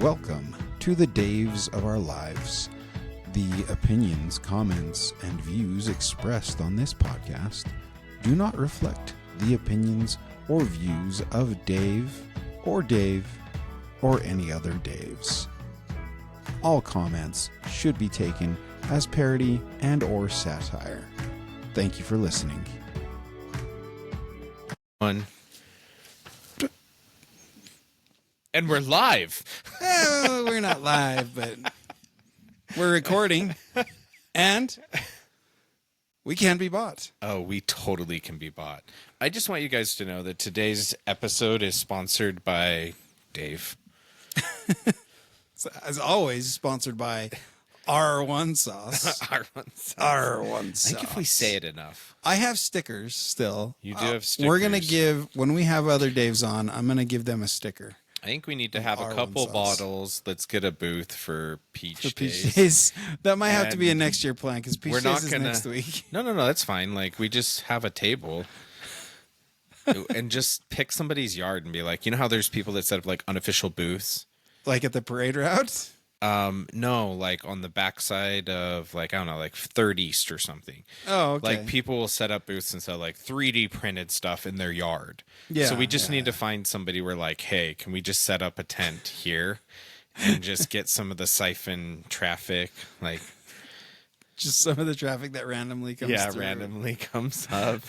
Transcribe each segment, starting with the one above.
Welcome to the Daves of our lives. The opinions, comments, and views expressed on this podcast do not reflect the opinions or views of Dave or any other Daves. All comments should be taken as parody and or satire. Thank you for listening. And we're live. We're not live, but we're recording, and we can be bought. Oh, we totally can be bought. I just want you guys to know that today's episode is sponsored by Dave. As always, sponsored by R1 Sauce. R1 sauce. R1 Sauce. I think if we say it enough. I have stickers still. You do have stickers. We're going to give, when we have other Daves on, I'm going to give them a sticker. I think we need to have a couple bottles. Let's get a booth for Peach Days. That might have to be a next year plan because Peach Days is next week. No, that's fine. Like, we just have a table and just pick somebody's yard and be like, you know how there's people that set up like unofficial booths? Like at the parade route? No, like on the backside of like, I don't know, like Third East or something. Oh, okay. Like people will set up booths and sell like 3D printed stuff in their yard. Yeah. So we just need to find somebody where like, hey, can we just set up a tent here and just get some of the siphon traffic? Like just some of the traffic that randomly comes through. Randomly comes up.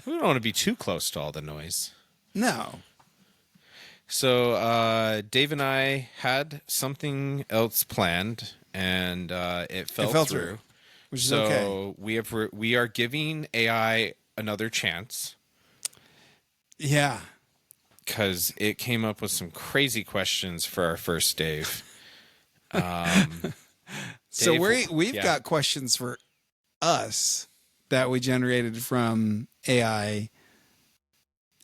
We don't want to be too close to all the noise. No. So Dave and I had something else planned, and it fell through. Which is okay. So we are giving AI another chance. Yeah. Because it came up with some crazy questions for our first Dave. So we've got questions for us that we generated from AI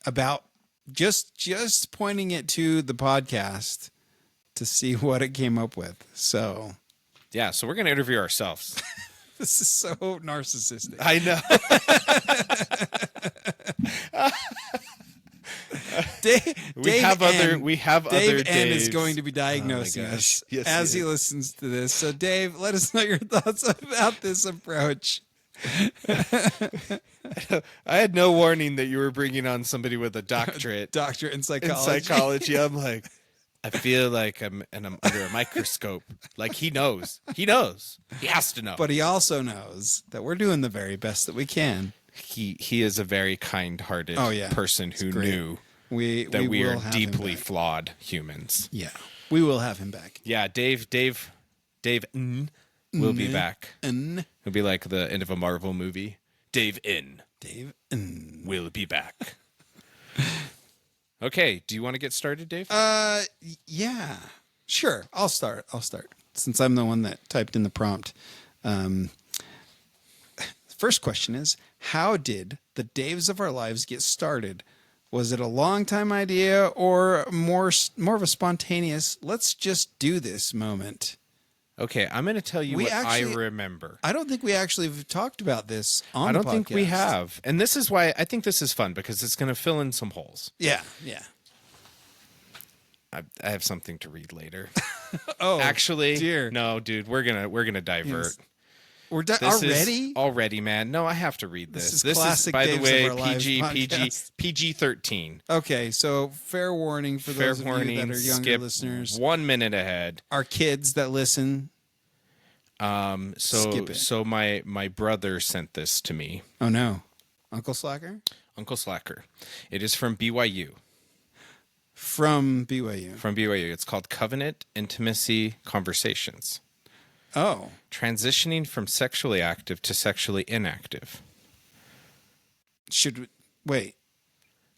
about just pointing it to the podcast to see what it came up with. So yeah, so we're going to interview ourselves. This is so narcissistic. I know. We have other Dave Daves. N is going to be diagnosing us as he listens to this. So Dave, let us know your thoughts about this approach. I had no warning that you were bringing on somebody with a doctorate in psychology. I'm like, I feel like I'm under a microscope. Like he knows. He has to know. But he also knows that we're doing the very best that we can. He is a very kind-hearted person who knew that we are deeply flawed humans. Yeah, we will have him back. Yeah, Dave will be back. He'll be like the end of a Marvel movie. Dave will be back. Okay, do you want to get started, Dave? Yeah, sure. I'll start since I'm the one that typed in the prompt. First question is, how did the Daves of our lives get started? Was it a long time idea or more of a spontaneous, let's just do this moment? Okay, I'm going to tell you what I remember. I don't think we actually have talked about this on the podcast. I don't think we have. And this is why I think this is fun, because it's going to fill in some holes. Yeah. I have something to read later. Oh, actually, dear. No, dude, we're gonna divert. Yes. We're already? Already, man. No, I have to read this. This is by the way, PG-13. PG-13. Okay, so fair warning for those of you that are younger listeners. 1 minute ahead. Our kids that listen. Skip it. So my brother sent this to me. Oh no, Uncle Slacker. Uncle Slacker. It is from BYU. From BYU. It's called Covenant Intimacy Conversations. Oh. Transitioning from sexually active to sexually inactive. Wait.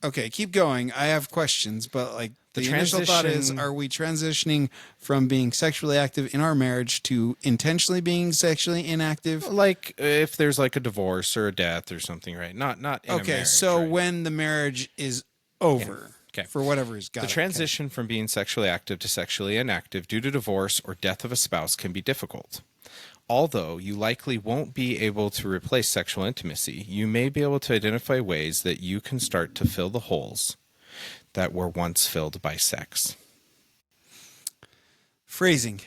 Okay, keep going. I have questions, but like the initial thought is, are we transitioning from being sexually active in our marriage to intentionally being sexually inactive? Like if there's like a divorce or a death or something, right? Not in a marriage, so right? When the marriage is over. Yeah. Okay. For whatever is got. The transition from being sexually active to sexually inactive due to divorce or death of a spouse can be difficult. Although you likely won't be able to replace sexual intimacy, you may be able to identify ways that you can start to fill the holes that were once filled by sex. Phrasing.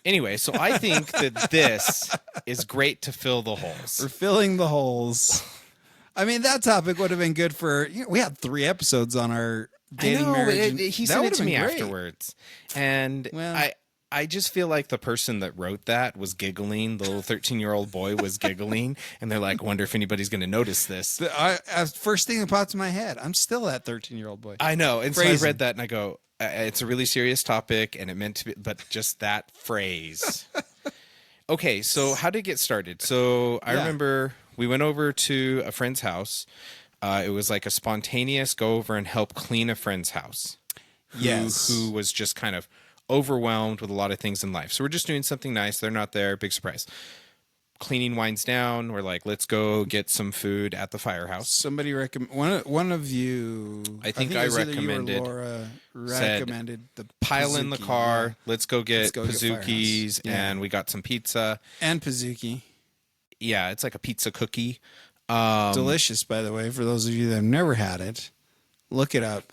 Anyway, so I think that this is great to fill the holes. We're filling the holes. I mean, that topic would have been good for, we had 3 episodes on our dating, marriage. He sent it to me afterwards. And well, I just feel like the person that wrote that was giggling. The little 13-year-old boy was giggling. And they're like, wonder if anybody's going to notice this. First thing that pops in my head, I'm still that 13-year-old boy. I know. And Phrasing. So I read that and I go, it's a really serious topic and it meant to be, but just that phrase. Okay, so how did it get started? So I remember we went over to a friend's house. It was like a spontaneous go over and help clean a friend's house. Who was just kind of overwhelmed with a lot of things in life. So we're just doing something nice. They're not there. Big surprise. Cleaning winds down. We're like, let's go get some food at the firehouse. Somebody one of you. I think I recommended. Laura recommended the pile in the car. Yeah. Let's go get Pizookies, and we got some pizza and Pizookie. Yeah, it's like a pizza cookie. Delicious, by the way. For those of you that have never had it, look it up.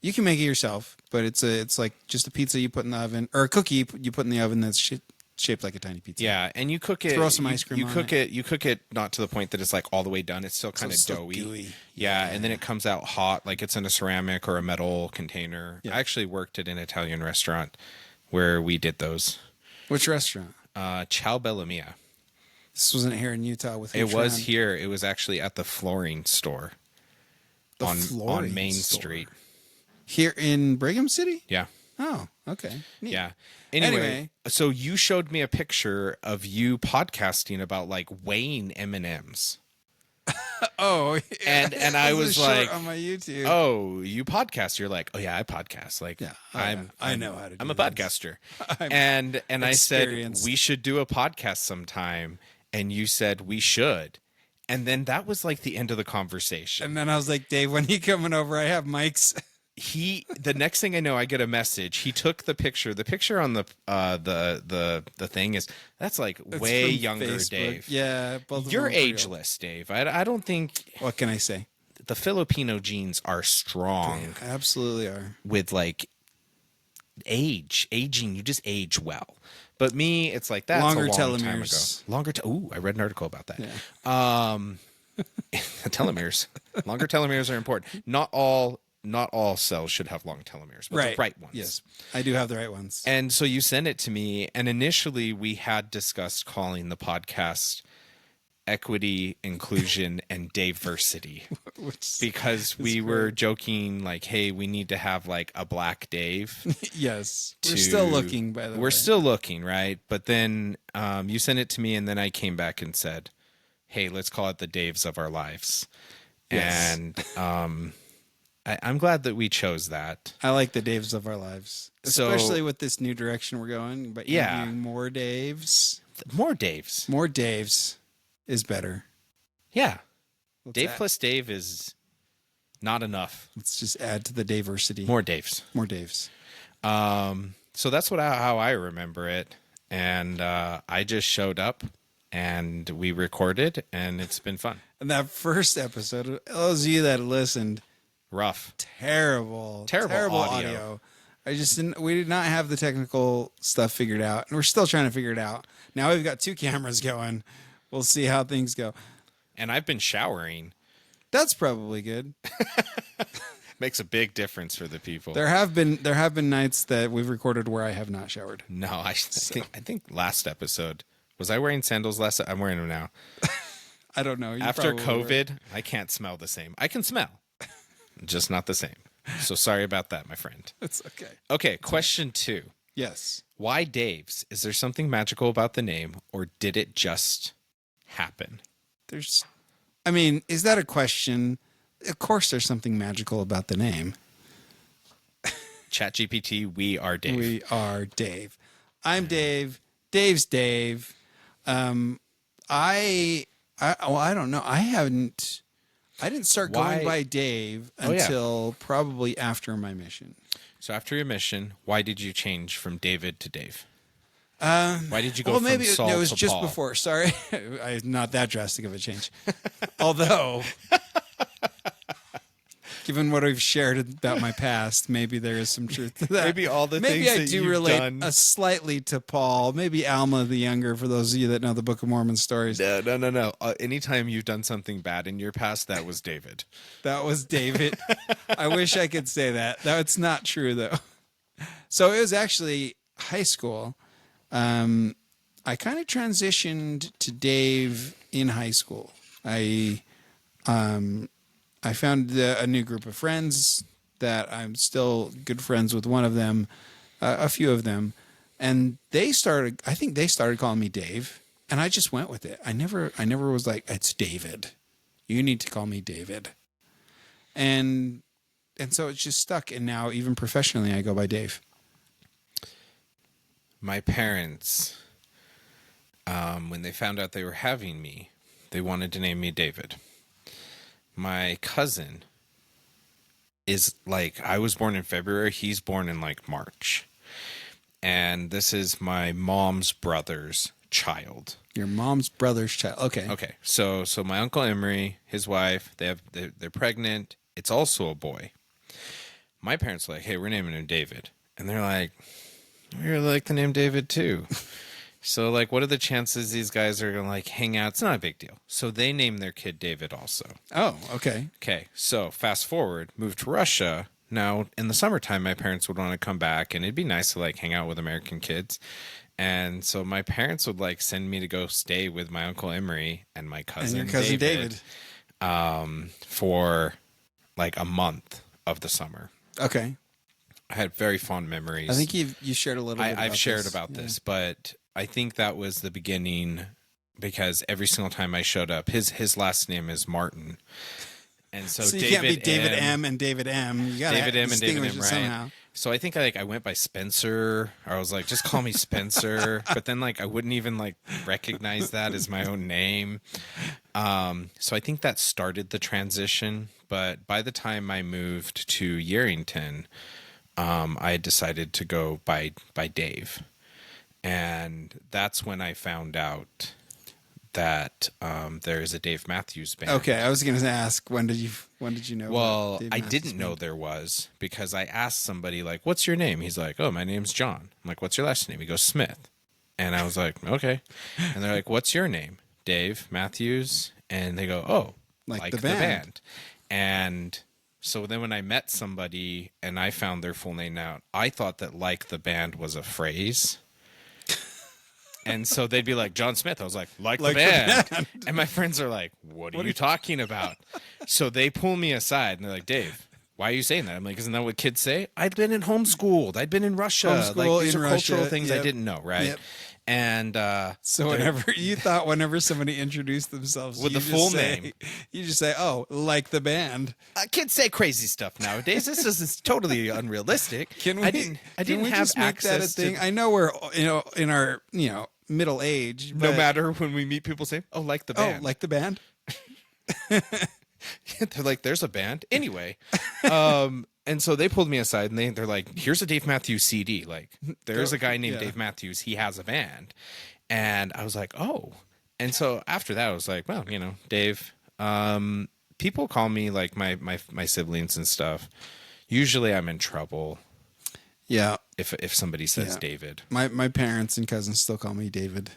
You can make it yourself, but it's like just a pizza you put in the oven, or a cookie you put in the oven that's shaped like a tiny pizza. Yeah, and you cook it. Throw some ice cream on it. You cook it not to the point that it's like all the way done. It's still kind of doughy. Gooey. Yeah, and then it comes out hot, like it's in a ceramic or a metal container. Yeah. I actually worked at an Italian restaurant where we did those. Which restaurant? Ciao Bella Mia. This wasn't here in Utah with It was here. It was actually at the flooring store on Main Street. Here in Brigham City? Yeah. Oh, okay. Neat. Yeah. Anyway, so you showed me a picture of you podcasting about like weighing M&Ms. Oh, and I was like, on my YouTube. Oh, you podcast? You're like, oh yeah, I podcast. Like, yeah, I know how to. I'm a podcaster. And I said we should do a podcast sometime, and you said we should. And then that was like the end of the conversation. And then I was like, Dave, when are you coming over? I have mics. The next thing I know, I get a message. He took the picture. The picture on the thing that's like way younger, Facebook. Dave. Yeah, you're ageless, Dave. I don't think. What can I say? The Filipino genes are strong. They absolutely are. With like aging, you just age well. But me, it's like that's longer a long telomeres. Time ago. Ooh, I read an article about that. Yeah. Telomeres. Longer telomeres are important. Not all cells should have long telomeres, but the right ones. Yes, I do have the right ones. And so you sent it to me, and initially we had discussed calling the podcast Equity, Inclusion, and Diversity. Because we were joking like, hey, we need to have like a black Dave. Yes. We're still looking, by the way. We're still looking, right? But then you sent it to me, and then I came back and said, hey, let's call it the Daves of our lives. Yes. And I'm glad that we chose that. I like the Daves of our lives, especially with this new direction we're going. But interviewing more Daves. More Daves. More Daves is better. Yeah. Dave plus Dave is not enough. Let's just add to the diversity. More Daves. More Daves. So that's how I remember it. And I just showed up and we recorded and it's been fun. And that first episode, those of you that listened, rough. Terrible audio. We did not have the technical stuff figured out, and we're still trying to figure it out. Now we've got 2 cameras going. We'll see how things go. And I've been showering. That's probably good. Makes a big difference for the people. There have been nights that we've recorded where I have not showered. No, I think last episode, was I wearing sandals last? I'm wearing them now. I don't know. After COVID, I can't smell the same. I can smell. Just not the same. So sorry about that, my friend. It's okay. Okay, question 2. Yes. Why Dave's? Is there something magical about the name, or did it just happen? Is that a question? Of course there's something magical about the name. ChatGPT, we are Dave. We are Dave. I'm Dave. Dave's Dave. I don't know. I didn't start going by Dave until probably after my mission. So after your mission, why did you change from David to Dave? Why did you go from Saul to Paul? It was just before. Sorry. Not that drastic of a change. Although, Given what I've shared about my past, maybe there is some truth to that. Maybe all the maybe things I that do you've relate done. slightly to Paul. Maybe Alma the Younger, for those of you that know the Book of Mormon stories. No. Anytime you've done something bad in your past, that was David. That was David. I wish I could say that. That's not true, though. So it was actually high school. I kind of transitioned to Dave in high school. I found a new group of friends that I'm still good friends with. One of them, a few of them, and I think they started calling me Dave, and I just went with it. I never was like, it's David. You need to call me David. And so it's just stuck. And now even professionally, I go by Dave. My parents, when they found out they were having me, they wanted to name me David. My cousin is like, I was born in February. He's born in like March. And this is my mom's brother's child. Your mom's brother's child. Okay. Okay. So my uncle Emery, his wife, they're pregnant. It's also a boy. My parents are like, hey, we're naming him David. And they're like, we really like the name David too. So like, what are the chances these guys are going to like hang out? It's not a big deal. So they named their kid David also. Oh, okay. Okay. So fast forward, moved to Russia. Now in the summertime, my parents would want to come back and it'd be nice to like hang out with American kids. And so my parents would like send me to go stay with my uncle Emery and my cousin, and your cousin David. For like a month of the summer. Okay. I had very fond memories. I think you shared a little bit about I've shared this. about this, but I think that was the beginning because every single time I showed up, his last name is Martin. And so you David can't be David M and David M. You got David M and David M, right? Somehow. So I think I went by Spencer. Or I was like, just call me Spencer. But then like I wouldn't even like recognize that as my own name. So I think that started the transition. But by the time I moved to Yerington, I had decided to go by Dave. And that's when I found out that there is a Dave Matthews Band. Okay, I was going to ask, when did you know? Well, Dave I Matthews didn't know Band? there was because I asked somebody like, "What's your name?" He's like, "Oh, my name's John." I'm like, "What's your last name?" He goes, "Smith." And I was like, "Okay." And they're like, "What's your name?" "Dave Matthews." And they go, "Oh, Like the the band." band." And so then when I met somebody and I found their full name out, I thought that "like the band" was a phrase. And so they'd be like, John Smith. I was like the band. And my friends are like, what are you talking about? So they pull me aside and they're like, Dave, why are you saying that? I'm like, isn't that what kids say? I'd been in homeschooled. I'd been in Russia. Homeschool These in are cultural Russia. things I didn't know, right? Yep. And So whenever somebody introduced themselves with the full name, you just say, "Oh, like the band." Kids say crazy stuff nowadays. This is totally unrealistic. I didn't we have just make that a access thing? to. I know we're in our middle age. No but- matter when we meet people say, "Oh, like the band." Oh, like the band. They're like, there's a band. Anyway. And so they pulled me aside and they're like, here's a Dave Matthews CD. Like, there's a guy named Dave Matthews. He has a band. And I was like, oh. And so after that, I was like, well, Dave. People call me like my siblings and stuff. Usually I'm in trouble. Yeah. If somebody says David. My parents and cousins still call me David.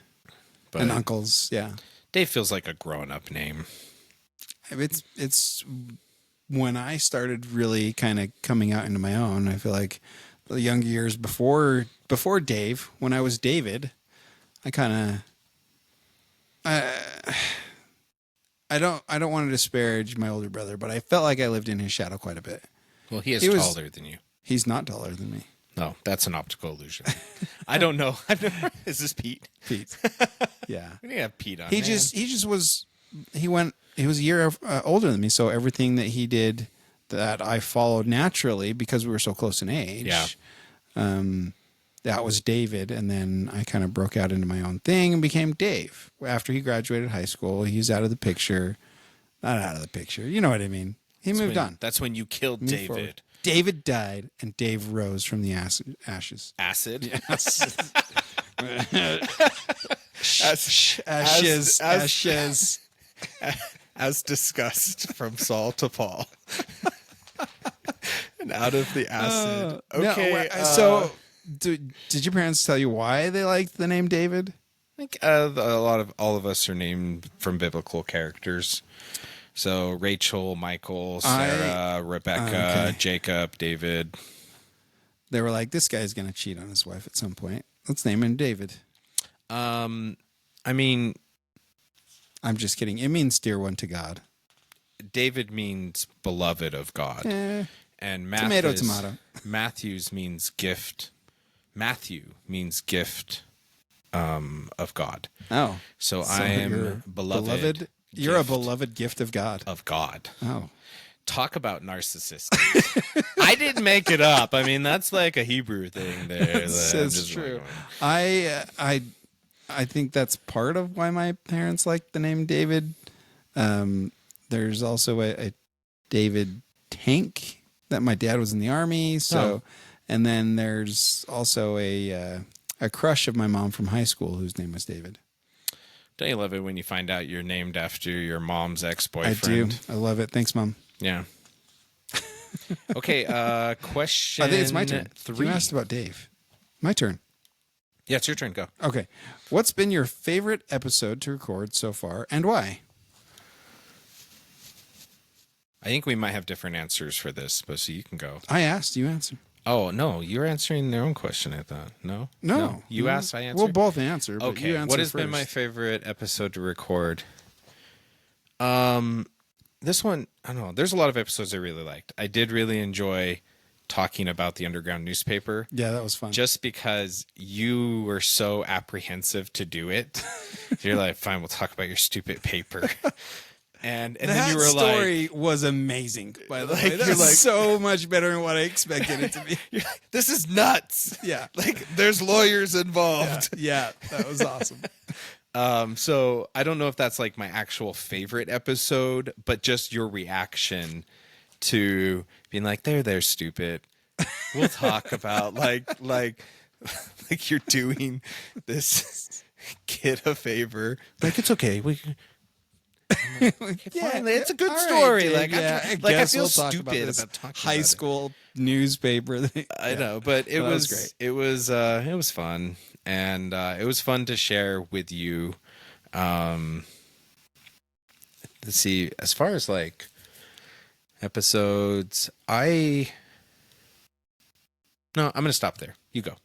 But And uncles, yeah. Dave feels like a grown-up name. It's when I started really kind of coming out into my own. I feel like the younger years before Dave, when I was David, I kind of I don't want to disparage my older brother, but I felt like I lived in his shadow quite a bit. Well, he is taller than you. He's not taller than me. No, that's an optical illusion. I don't know. Is this Pete? Pete. Yeah. We need to have Pete on. He was a year older than me, so everything that he did that I followed naturally because we were so close in age. Yeah. That was David, and then I kind of broke out into my own thing and became Dave. After he graduated high school, he's out of the picture. Not out of the picture. You know what I mean. He moved on. That's when you killed David. Forward. David died, and Dave rose from the ashes. Acid? Yes. Ashes. As discussed from Saul to Paul. out of the acid. Okay. Did your parents tell you why they liked the name David? I think all of us are named from biblical characters. So Rachel, Michael, Sarah, Rebecca, okay. Jacob, David. They were like, this guy's going to cheat on his wife at some point. Let's name him David. I mean, I'm just kidding. It means dear one to God. David means beloved of God. And tomato. Matthews means gift. Matthew means gift of God. Oh. So I am beloved. You're a beloved gift of God. Of God. Oh. Talk about narcissistic. I didn't make it up. I mean, that's like a Hebrew thing there. That's true. I think that's part of why my parents liked the name David. There's also a David Tank that my dad was in the Army. So, and then there's also a crush of my mom from high school whose name was David. Don't you love it when you find out you're named after your mom's ex-boyfriend? I do. I love it. Thanks, Mom. Yeah. Okay. Question. I think it's my turn. 3. You asked about Dave. My turn. Yeah, it's your turn. Go. Okay. What's been your favorite episode to record so far and why? I think we might have different answers for this, but so you can go. I asked, you answer. Oh, no. You're answering their own question, I thought. No? No. You asked, I answered? We'll both answer, but okay. you answer What has first. been my favorite episode to record? This one, I don't know. There's a lot of episodes I really liked. I did really enjoy talking about the underground newspaper. Yeah, that was fun. Just because you were so apprehensive to do it. You're like, fine, we'll talk about your stupid paper. And then you were like, that story was amazing, by the way. That was so much better than what I expected it to be. You're like, this is nuts. Yeah. Like, there's lawyers involved. Yeah, that was awesome. So I don't know if that's like my actual favorite episode, but just your reaction to being like, they're stupid. We'll talk about like you're doing this kid a favor. Like, it's okay. Fine, it's a good story. Right, I feel stupid about talking high about school newspaper thing. I know, but it was great. It was fun, and it was fun to share with you. Let's see. As far as like episodes, I'm gonna stop there. You go.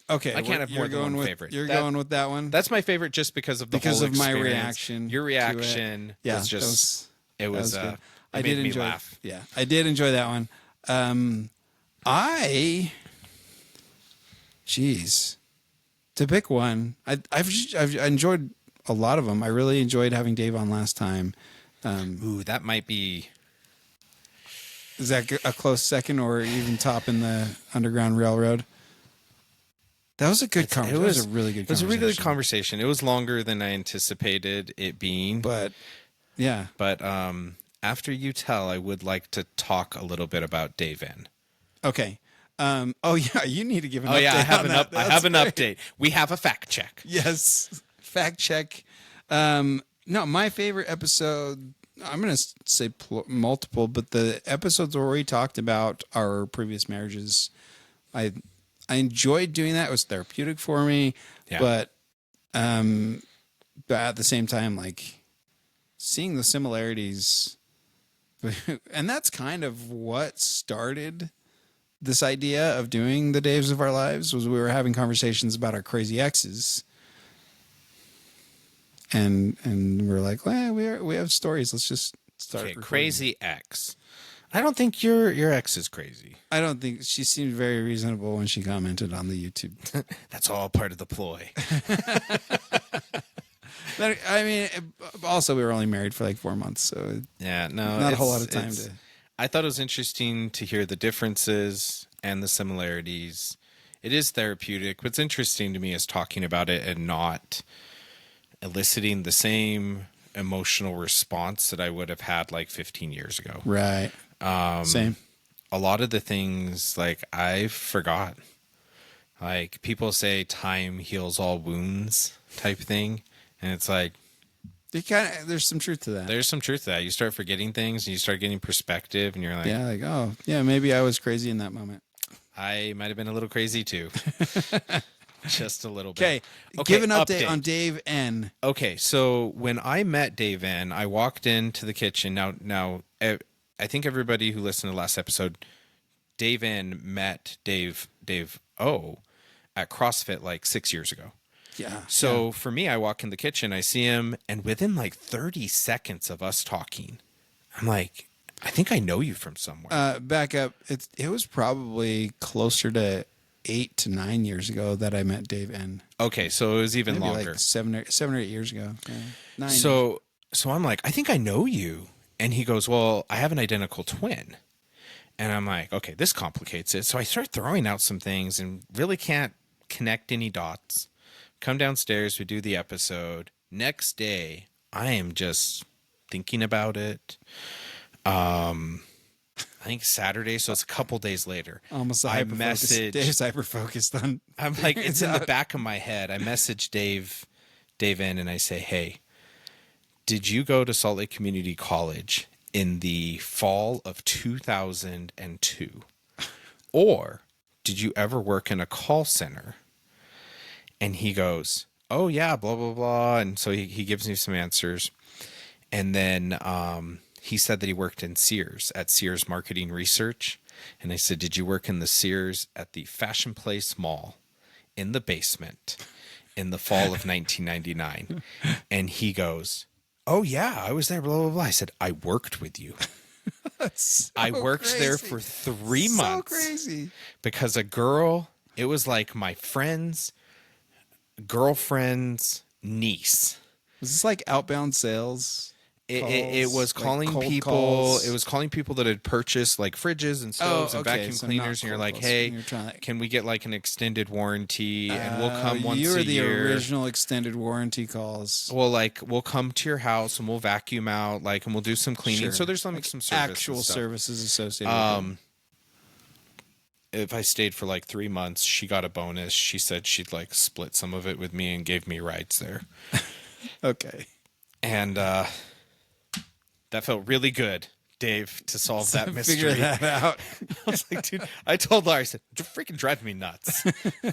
Okay, I can't have more than one favorite. You're going with that one? That's my favorite just because of the whole of my experience. reaction. Your reaction was just it made me laugh. Yeah, I did enjoy that one. To pick one, I've enjoyed a lot of them. I really enjoyed having Dave on last time. Ooh, that might be. Is that a close second or even top in the Underground Railroad? That was a good conversation. It was a really good conversation. It was a really good conversation. It was longer than I anticipated it being. But, yeah. But after you tell, I would like to talk a little bit about Dave N. Okay. You need to give an update. Oh, yeah, I have an great. update. We have a fact check. Yes. Fact check. No, my favorite episode, I'm going to say multiple, but the episodes where we talked about our previous marriages, I enjoyed doing that. It was therapeutic for me, but at the same time, like seeing the similarities, and that's kind of what started this idea of doing the Daves of Our Lives. Was we were having conversations about our crazy exes, and we're like, well, we have stories. Let's just start. Okay, crazy ex. I don't think your ex is crazy. I don't think she seemed very reasonable when she commented on the YouTube. That's all part of the ploy. But, I mean, also we were only married for like 4 months, so not a whole lot of time to. I thought it was interesting to hear the differences and the similarities. It is therapeutic. What's interesting to me is talking about it and not eliciting the same emotional response that I would have had like 15 years ago. Right. Same. A lot of the things like I forgot. Like people say time heals all wounds type thing. And it's like, There's some truth to that. There's some truth to that. You start forgetting things and you start getting perspective and you're like, yeah, like, oh, yeah, maybe I was crazy in that moment. I might have been a little crazy too. Just a little bit. Okay, give an update on Dave N. Okay, so when I met Dave N, I walked into the kitchen. Now, I think everybody who listened to the last episode, Dave N met Dave O at CrossFit like 6 years ago. Yeah. So for me, I walk in the kitchen, I see him, and within like 30 seconds of us talking, I'm like, I think I know you from somewhere. Back up. It was probably closer to 8 to 9 years ago that I met Dave N. Okay, so it was even Maybe longer. Like 7 or 8 years ago. Yeah. 9 So I'm like, I think I know you. And he goes, well, I have an identical twin. And I'm like, okay, this complicates it. So I start throwing out some things and really can't connect any dots. Come downstairs, we do the episode. Next day, I am just thinking about it. I think Saturday, so it's a couple days later. Almost a hyper-focused. Dave's hyper-focused on. I'm like, it's in the back of my head. I message Dave in, and I say, hey, did you go to Salt Lake Community College in the fall of 2002? Or did you ever work in a call center? And he goes, oh, yeah, blah, blah, blah. And so he gives me some answers. And then he said that he worked in Sears, at Sears Marketing Research. And I said, did you work in the Sears at the Fashion Place Mall in the basement in the fall of 1999? And he goes, oh, yeah, I was there, blah, blah, blah. I said, I worked with you. I worked there for 3 months. So crazy. Because a girl, it was like my friend's girlfriend's niece. Was this like outbound sales? It was calling like people. Calls. It was calling people that had purchased like fridges and stoves and vacuum cleaners, and you're like, "Hey, can we get like an extended warranty?" And we'll come once a year. You were the original extended warranty calls. Well, like we'll come to your house and we'll vacuum out, like, and we'll do some cleaning. Sure. So there's like some actual services associated. With it. If I stayed for like 3 months, she got a bonus. She said she'd like split some of it with me and gave me rides there. Okay. And that felt really good, Dave, to solve that mystery. Figure that out. I was like, dude, I told Laura, I said, you're freaking driving me nuts.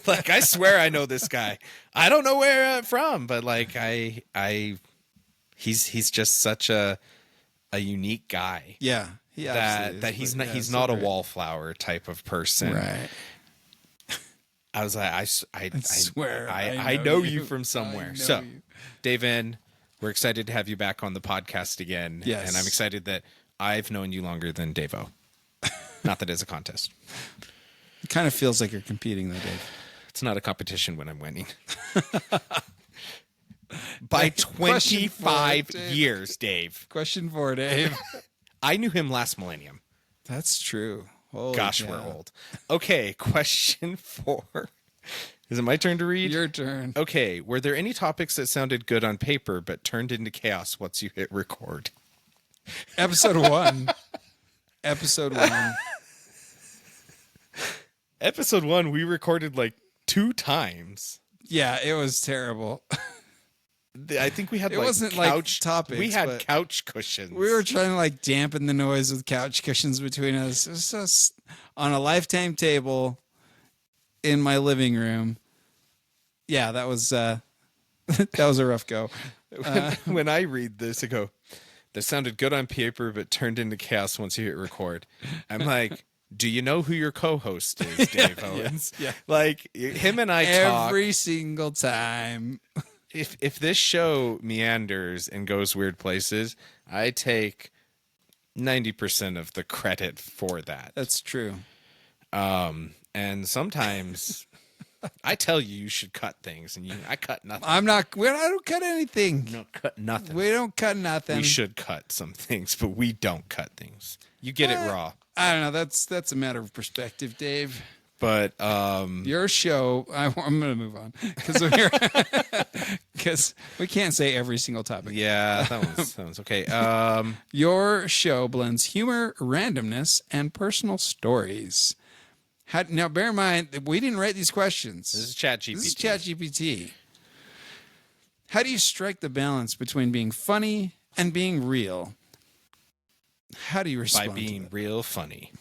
Like, I swear I know this guy. I don't know where from, but like, he's just such a unique guy. Yeah. That he's not a wallflower type of person. Right. I was like, I swear I know you from somewhere. So, Dave N, we're excited to have you back on the podcast again. Yes. And I'm excited that I've known you longer than Dave-O. Not that it's a contest. It kind of feels like you're competing though, Dave. It's not a competition when I'm winning. By 25 years, Dave. Question 4, Dave. I knew him last millennium. That's true. Holy Gosh, cow. we're old. Okay, question 4. Is it my turn to read? Your turn. Okay, were there any topics that sounded good on paper but turned into chaos once you hit record? Episode 1. Episode 1. Episode 1, we recorded like 2 times. Yeah, it was terrible. I think we had it like wasn't couch like topics. We had couch cushions. We were trying to like dampen the noise with couch cushions between us. It was just on a lifetime table in my living room. Yeah, that was that was a rough go. When I read this, I go, that sounded good on paper, but turned into chaos once you hit record. I'm like, do you know who your co-host is, Dave Owens? Yeah. Like him and I talk every single time. If this show meanders and goes weird places, I take 90% of the credit for that. That's true. And sometimes I tell you should cut things, and I cut nothing. I don't cut anything. No, cut nothing. We don't cut nothing. We should cut some things, but we don't cut things. You get it raw. I don't know. That's a matter of perspective, Dave. But your show, I'm going to move on because we can't say every single topic. Yeah, that one's okay. Your show blends humor, randomness, and personal stories. Now, bear in mind that we didn't write these questions. This is ChatGPT. This is ChatGPT. How do you strike the balance between being funny and being real? How do you respond By being real funny.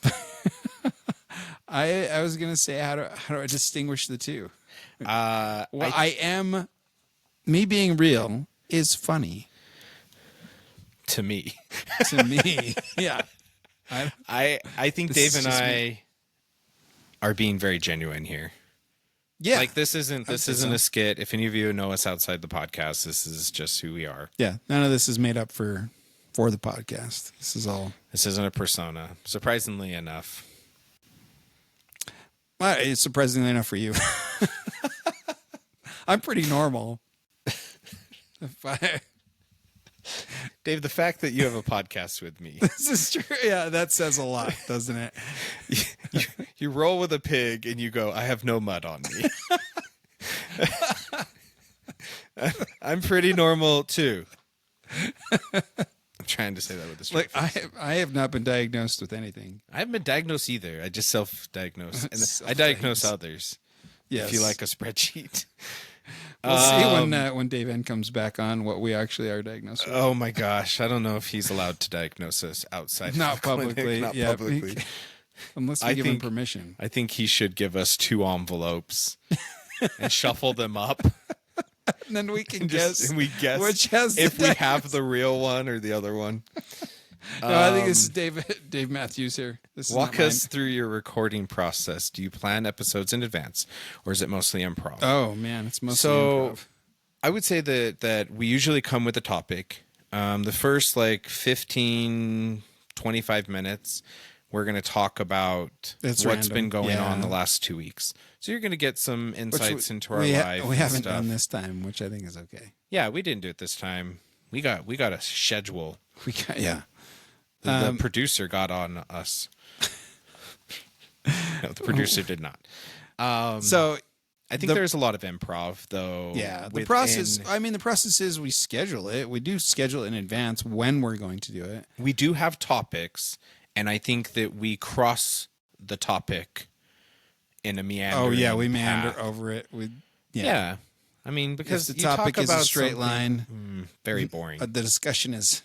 I was going to say, how do I distinguish the two? Me being real is funny. To me. To me. Yeah. I think Dave and I are being very genuine here. Yeah. Like this isn't a skit. If any of you know us outside the podcast, this is just who we are. Yeah. None of this is made up for the podcast. This isn't a persona. Surprisingly enough. Well, it's surprisingly enough for you. I'm pretty normal. Dave, the fact that you have a podcast with me. This is true. Yeah, that says a lot, doesn't it? You roll with a pig and you go, I have no mud on me. I'm pretty normal too. I'm trying to say that with a straight face. I have not been diagnosed with anything. I haven't been diagnosed either. I just self-diagnose. And I diagnose others. Yes. If you like a spreadsheet. We'll see when Dave N comes back on what we actually are diagnosed with. Oh my gosh. I don't know if he's allowed to diagnose us outside. Not publicly. Not publicly. Unless we give him permission. I think he should give us 2 envelopes and shuffle them up. And then we can guess. And we guess which has if we have the real one or the other one. No, I think this is Dave Matthews here. Walk us through your recording process. Do you plan episodes in advance, or is it mostly improv? Oh man, it's mostly improv. I would say that we usually come with a topic. The first 15, 25 minutes, we're going to talk about what's been going on the last 2 weeks. So you're going to get some insights into our life. We haven't done this time, which I think is okay. Yeah, we didn't do it this time. We got a schedule. The producer got on us. No, the producer did not. So I think there's a lot of improv, though. Yeah, the process. I mean, the process is we schedule it. We do schedule it in advance when we're going to do it. We do have topics, and I think that we cross the topic in a meandering. Oh yeah, we path. Meander over it. Yeah. I mean, because if the topic is a straight line, very boring. The discussion is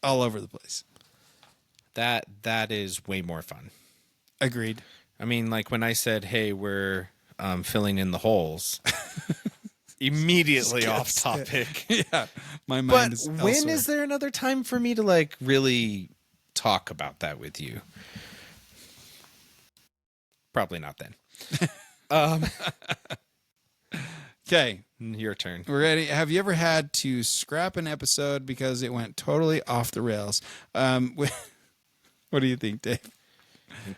all over the place. That is way more fun. Agreed. I mean, like when I said, "Hey, we're filling in the holes," immediately off topic. Yeah, my mind is. But when is there another time for me to really talk about that with you? Probably not then. Okay, your turn. We're ready. Have you ever had to scrap an episode because it went totally off the rails? What do you think, Dave?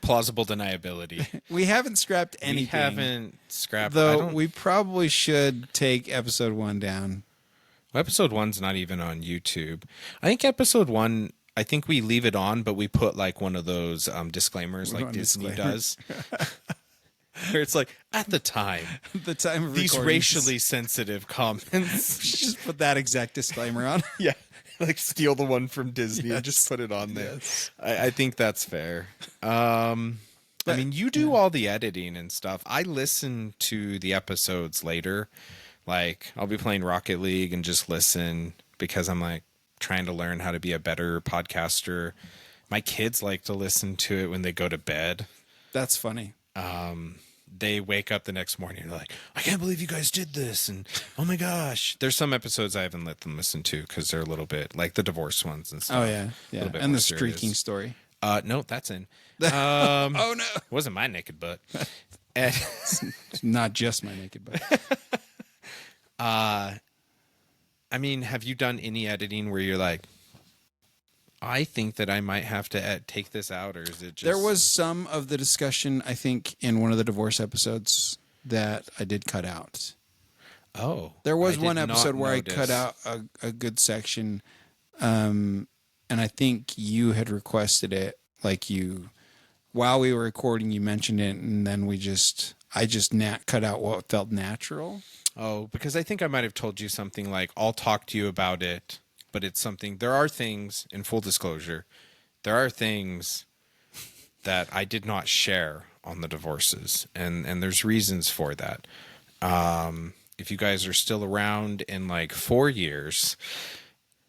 Plausible deniability. We haven't scrapped anything. We haven't scrapped. Though we probably should take episode 1 down. Well, episode 1's not even on YouTube. I think episode 1, I think we leave it on, but we put one of those disclaimers like Disney does. Where it's at the time of these racially sensitive comments. Just put that exact disclaimer on. Yeah. Steal the one from Disney and just put it on there. Yes. I think that's fair. I mean, you do all the editing and stuff. I listen to the episodes later. I'll be playing Rocket League and just listen because I'm trying to learn how to be a better podcaster. My kids like to listen to it when they go to bed. That's funny. They wake up the next morning and they're like, I can't believe you guys did this. And oh my gosh, there's some episodes I haven't let them listen to because they're a little bit like the divorce ones and stuff. Oh yeah. Yeah. And the streaking story. No, that's in. Oh no. It wasn't my naked butt. And it's not just my naked butt. I mean, have you done any editing where you're I think that I might have to take this out, or is it just... There was some of the discussion, I think, in one of the divorce episodes that I did cut out. Oh. There was one episode where I cut out a good section, and I think you had requested it, while we were recording, you mentioned it, and then I just cut out what felt natural. Oh, because I think I might have told you something I'll talk to you about it. But it's something, there are things, in full disclosure, there are things that I did not share on the divorces. And there's reasons for that. if you guys are still around in like 4 years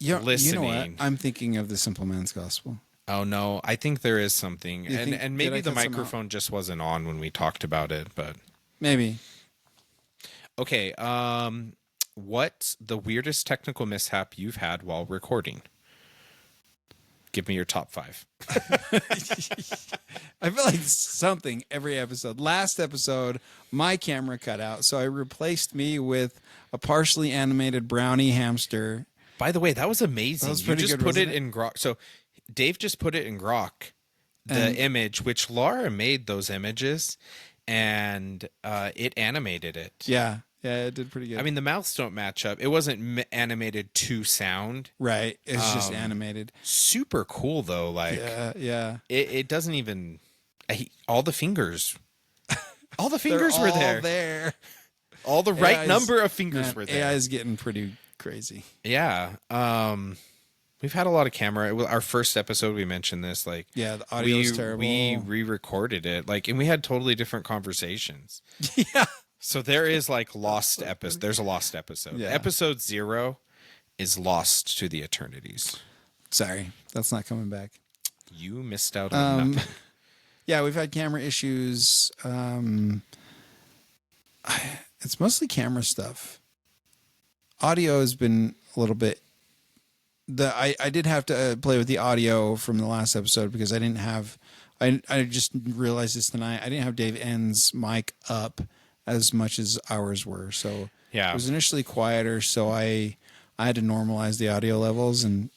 listening. You know what? I'm thinking of the Simple Man's Gospel. Oh no, I think there is something. And maybe the microphone just wasn't on when we talked about it, but maybe. Okay, what's the weirdest technical mishap you've had while recording? Give me your top 5. I feel like something every episode. Last episode, my camera cut out, so I replaced me with a partially animated brownie hamster. By the way, that was amazing. That was pretty you just good, put it wasn't in Grok. So Dave just put it in Grok, the image, which Laura made those images, and it animated it. Yeah, it did pretty good. I mean, the mouths don't match up. It wasn't animated to sound. Right. It's just animated. Super cool, though. Like, yeah. It doesn't even... all the fingers. All the They're fingers were all there. there. All the right number of fingers were there. AI is getting pretty crazy. Yeah. We've had a lot of camera. Our first episode, we mentioned this. Like, yeah, the audio is terrible. We re-recorded it. Like, and we had totally different conversations. Yeah. So there is like lost episode. There's a lost episode. Yeah. Episode 0 is lost to the eternities. Sorry, that's not coming back. You missed out on nothing. Yeah, we've had camera issues. It's mostly camera stuff. Audio has been a little bit. I did have to play with the audio from the last episode because I didn't have. I just realized this tonight. I didn't have Dave N's mic up as much as ours were, so yeah, it was initially quieter. So I had to normalize the audio levels, and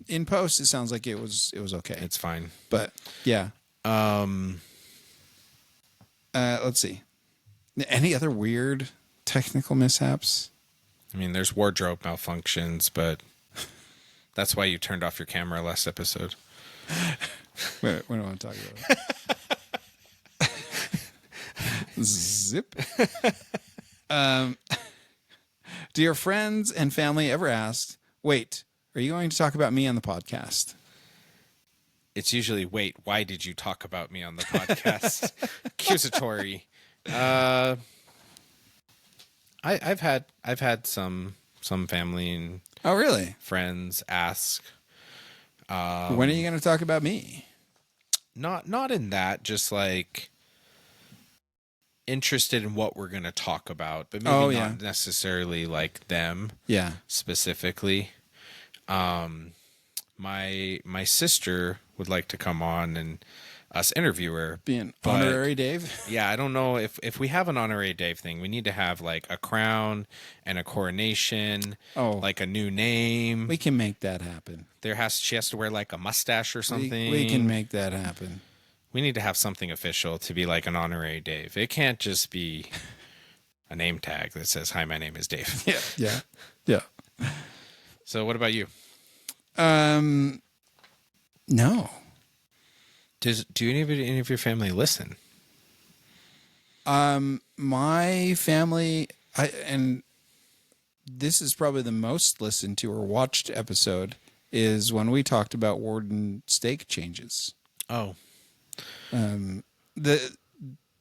in post it sounds like it was okay. It's fine, but yeah. Let's see. Any other weird technical mishaps? I mean, there's wardrobe malfunctions, but that's why you turned off your camera last episode. We don't want to talk about it. Zip. Do your friends and family ever ask, wait, are you going to talk about me on the podcast? It's usually, wait, why did you talk about me on the podcast? Accusatory. I've had some family and really friends ask. When are you going to talk about me? Not in that, just like interested in what we're going to talk about, but maybe not necessarily like them. Yeah, specifically. My sister would like to come on and us interview her. Be an honorary Dave? Yeah, I don't know if we have an honorary Dave thing. We need to have like a crown and a coronation. Like a new name. We can make that happen. She has to wear like a mustache or something. We can make that happen. We need to have something official to be like an honorary Dave. It can't just be a name tag that says, "Hi, my name is Dave." Yeah. So what about you? No. Do any of your family listen? My family, and this is probably the most listened to or watched episode, is when we talked about Warden steak changes. Oh. The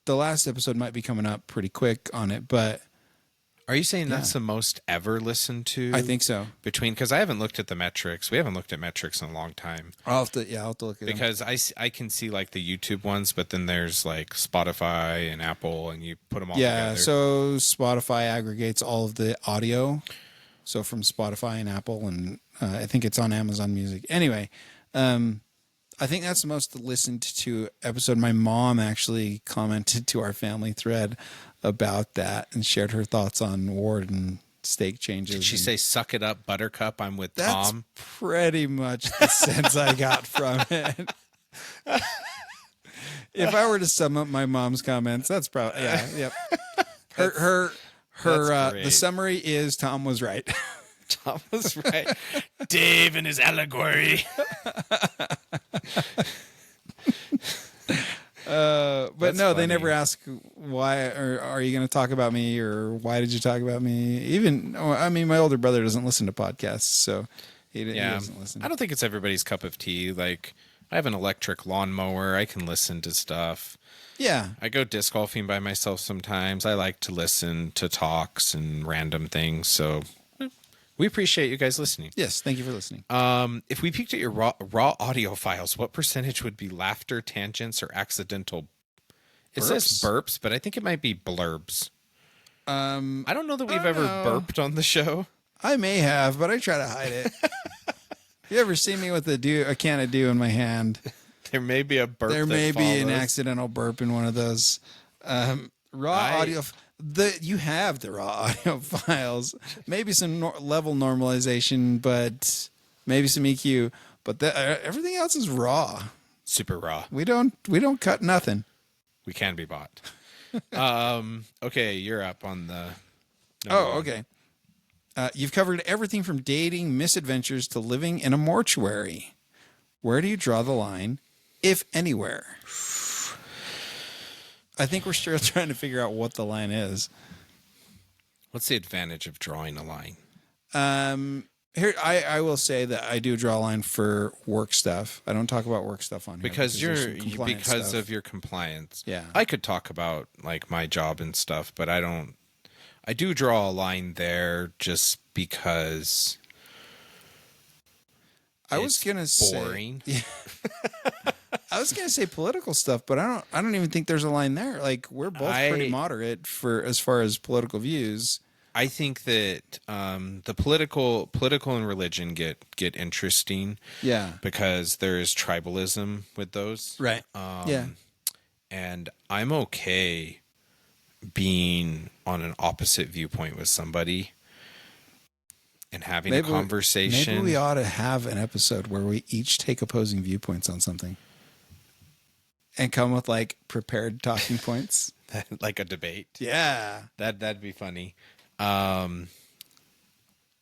last episode might be coming up pretty quick on it, but are you saying that's the most ever listened to? I think so. Because I haven't looked at the metrics. We haven't looked at metrics in a long time. I'll have to look at them. Because I can see like the YouTube ones, but then there's like Spotify and Apple, and you put them all together. Yeah, so Spotify aggregates all of the audio. So from Spotify and Apple, and I think it's on Amazon Music. Anyway, I think that's the most listened to episode. My mom actually commented to our family thread about that and shared her thoughts on Ward and steak changes. Did she say, "Suck it up, Buttercup, I'm with Tom"? That's pretty much the sense I got from it. If I were to sum up my mom's comments, that's probably, yep. Her the summary is Tom was right. Tom was right. Dave and his allegory. But That's no, funny. they never ask why, or are you going to talk about me, or why did you talk about me? Even, I mean, my older brother doesn't listen to podcasts, so he doesn't listen. I don't think it's everybody's cup of tea. Like, I have an electric lawnmower. I can listen to stuff. Yeah. I go disc golfing by myself sometimes. I like to listen to talks and random things. So we appreciate you guys listening. Yes. Thank you for listening. If we peeked at your raw audio files, what percentage would be laughter, tangents, or accidental? It says burps, but I think it might be blurbs. I don't know that we've ever burped on the show. I may have, but I try to hide it. You ever see me with a can of Dew in my hand? There may be a burp. There may be an accidental burp in one of those. Audio. You have the raw audio files. Maybe some level normalization, but maybe some EQ. But everything else is raw. Super raw. We don't cut nothing. We can be bought. Okay, you're up on the. Okay. You've covered everything from dating, misadventures to living in a mortuary. Where do you draw the line, if anywhere? I think we're still trying to figure out what the line is. What's the advantage of drawing a line? Here, I will say that I do draw a line for work stuff. I don't talk about work stuff on here because stuff. of your compliance. Yeah, I could talk about like my job and stuff, but I don't. I do draw a line there just because. I was gonna boring. Say, yeah. I was gonna say political stuff, but I don't even think there's a line there. Like we're both pretty moderate for as far as political views. I think that the political and religion get interesting. Yeah, because there is tribalism with those. Right. Yeah. And I'm okay being on an opposite viewpoint with somebody and having a conversation. Maybe we ought to have an episode where we each take opposing viewpoints on something and come with like prepared talking points. Like a debate. Yeah. That'd be funny.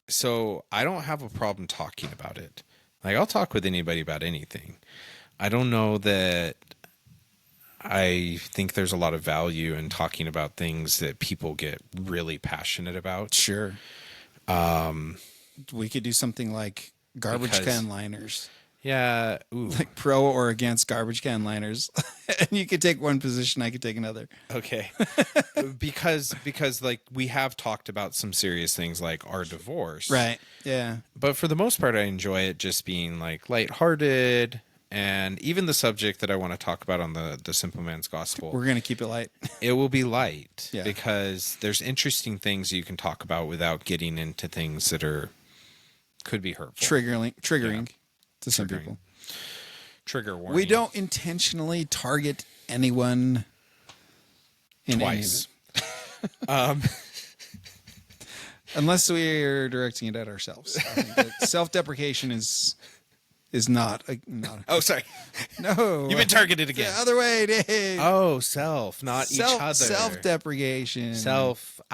So I don't have a problem talking about it. Like I'll talk with anybody about anything. I don't know that I think there's a lot of value in talking about things that people get really passionate about. Sure. We could do something like garbage can liners. Yeah. Ooh. Like pro or against garbage can liners. And you could take one position, I could take another. Okay. because like we have talked about some serious things like our divorce. Right. Yeah. But for the most part, I enjoy it just being like lighthearted. And even the subject that I want to talk about on the Simple Man's Gospel. We're going to keep it light. It will be light. Yeah. Because there's interesting things you can talk about without getting into things that could be hurtful. Triggering to some people. Trigger warning. We don't intentionally target anyone in twice. Unless we are directing it at ourselves. I think that self-deprecation is not a. Oh, sorry. No. You've been targeted again. The other way, Dave. Oh, not each other. Self-deprecation.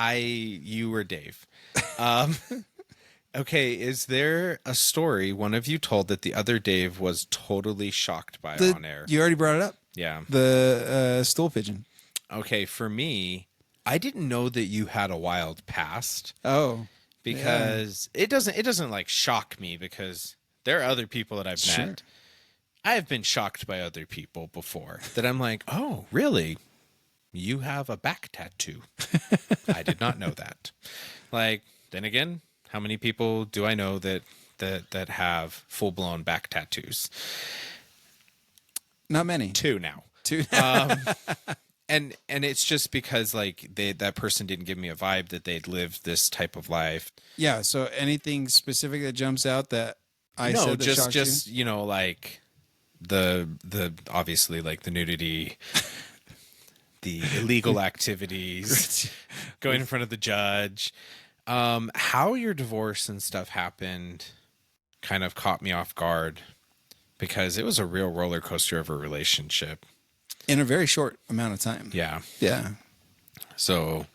You were Dave. Okay, is there a story one of you told that the other Dave was totally shocked by on air? You already brought it up. Yeah. The stool pigeon. Okay, for me, I didn't know that you had a wild past. Oh. Because it doesn't like shock me because there are other people that I've met. I have been shocked by other people before that I'm like, oh, really? You have a back tattoo. I did not know that. Like, then again, how many people do I know that have full-blown back tattoos? Not many. Two now. And it's just because like that person didn't give me a vibe that they'd lived this type of life. Yeah. So anything specific that jumps out that I said that shocks you? You know, like the obviously like the nudity, the illegal activities, going in front of the judge. How your divorce and stuff happened kind of caught me off guard because it was a real roller coaster of a relationship. In a very short amount of time. Yeah. Yeah. So,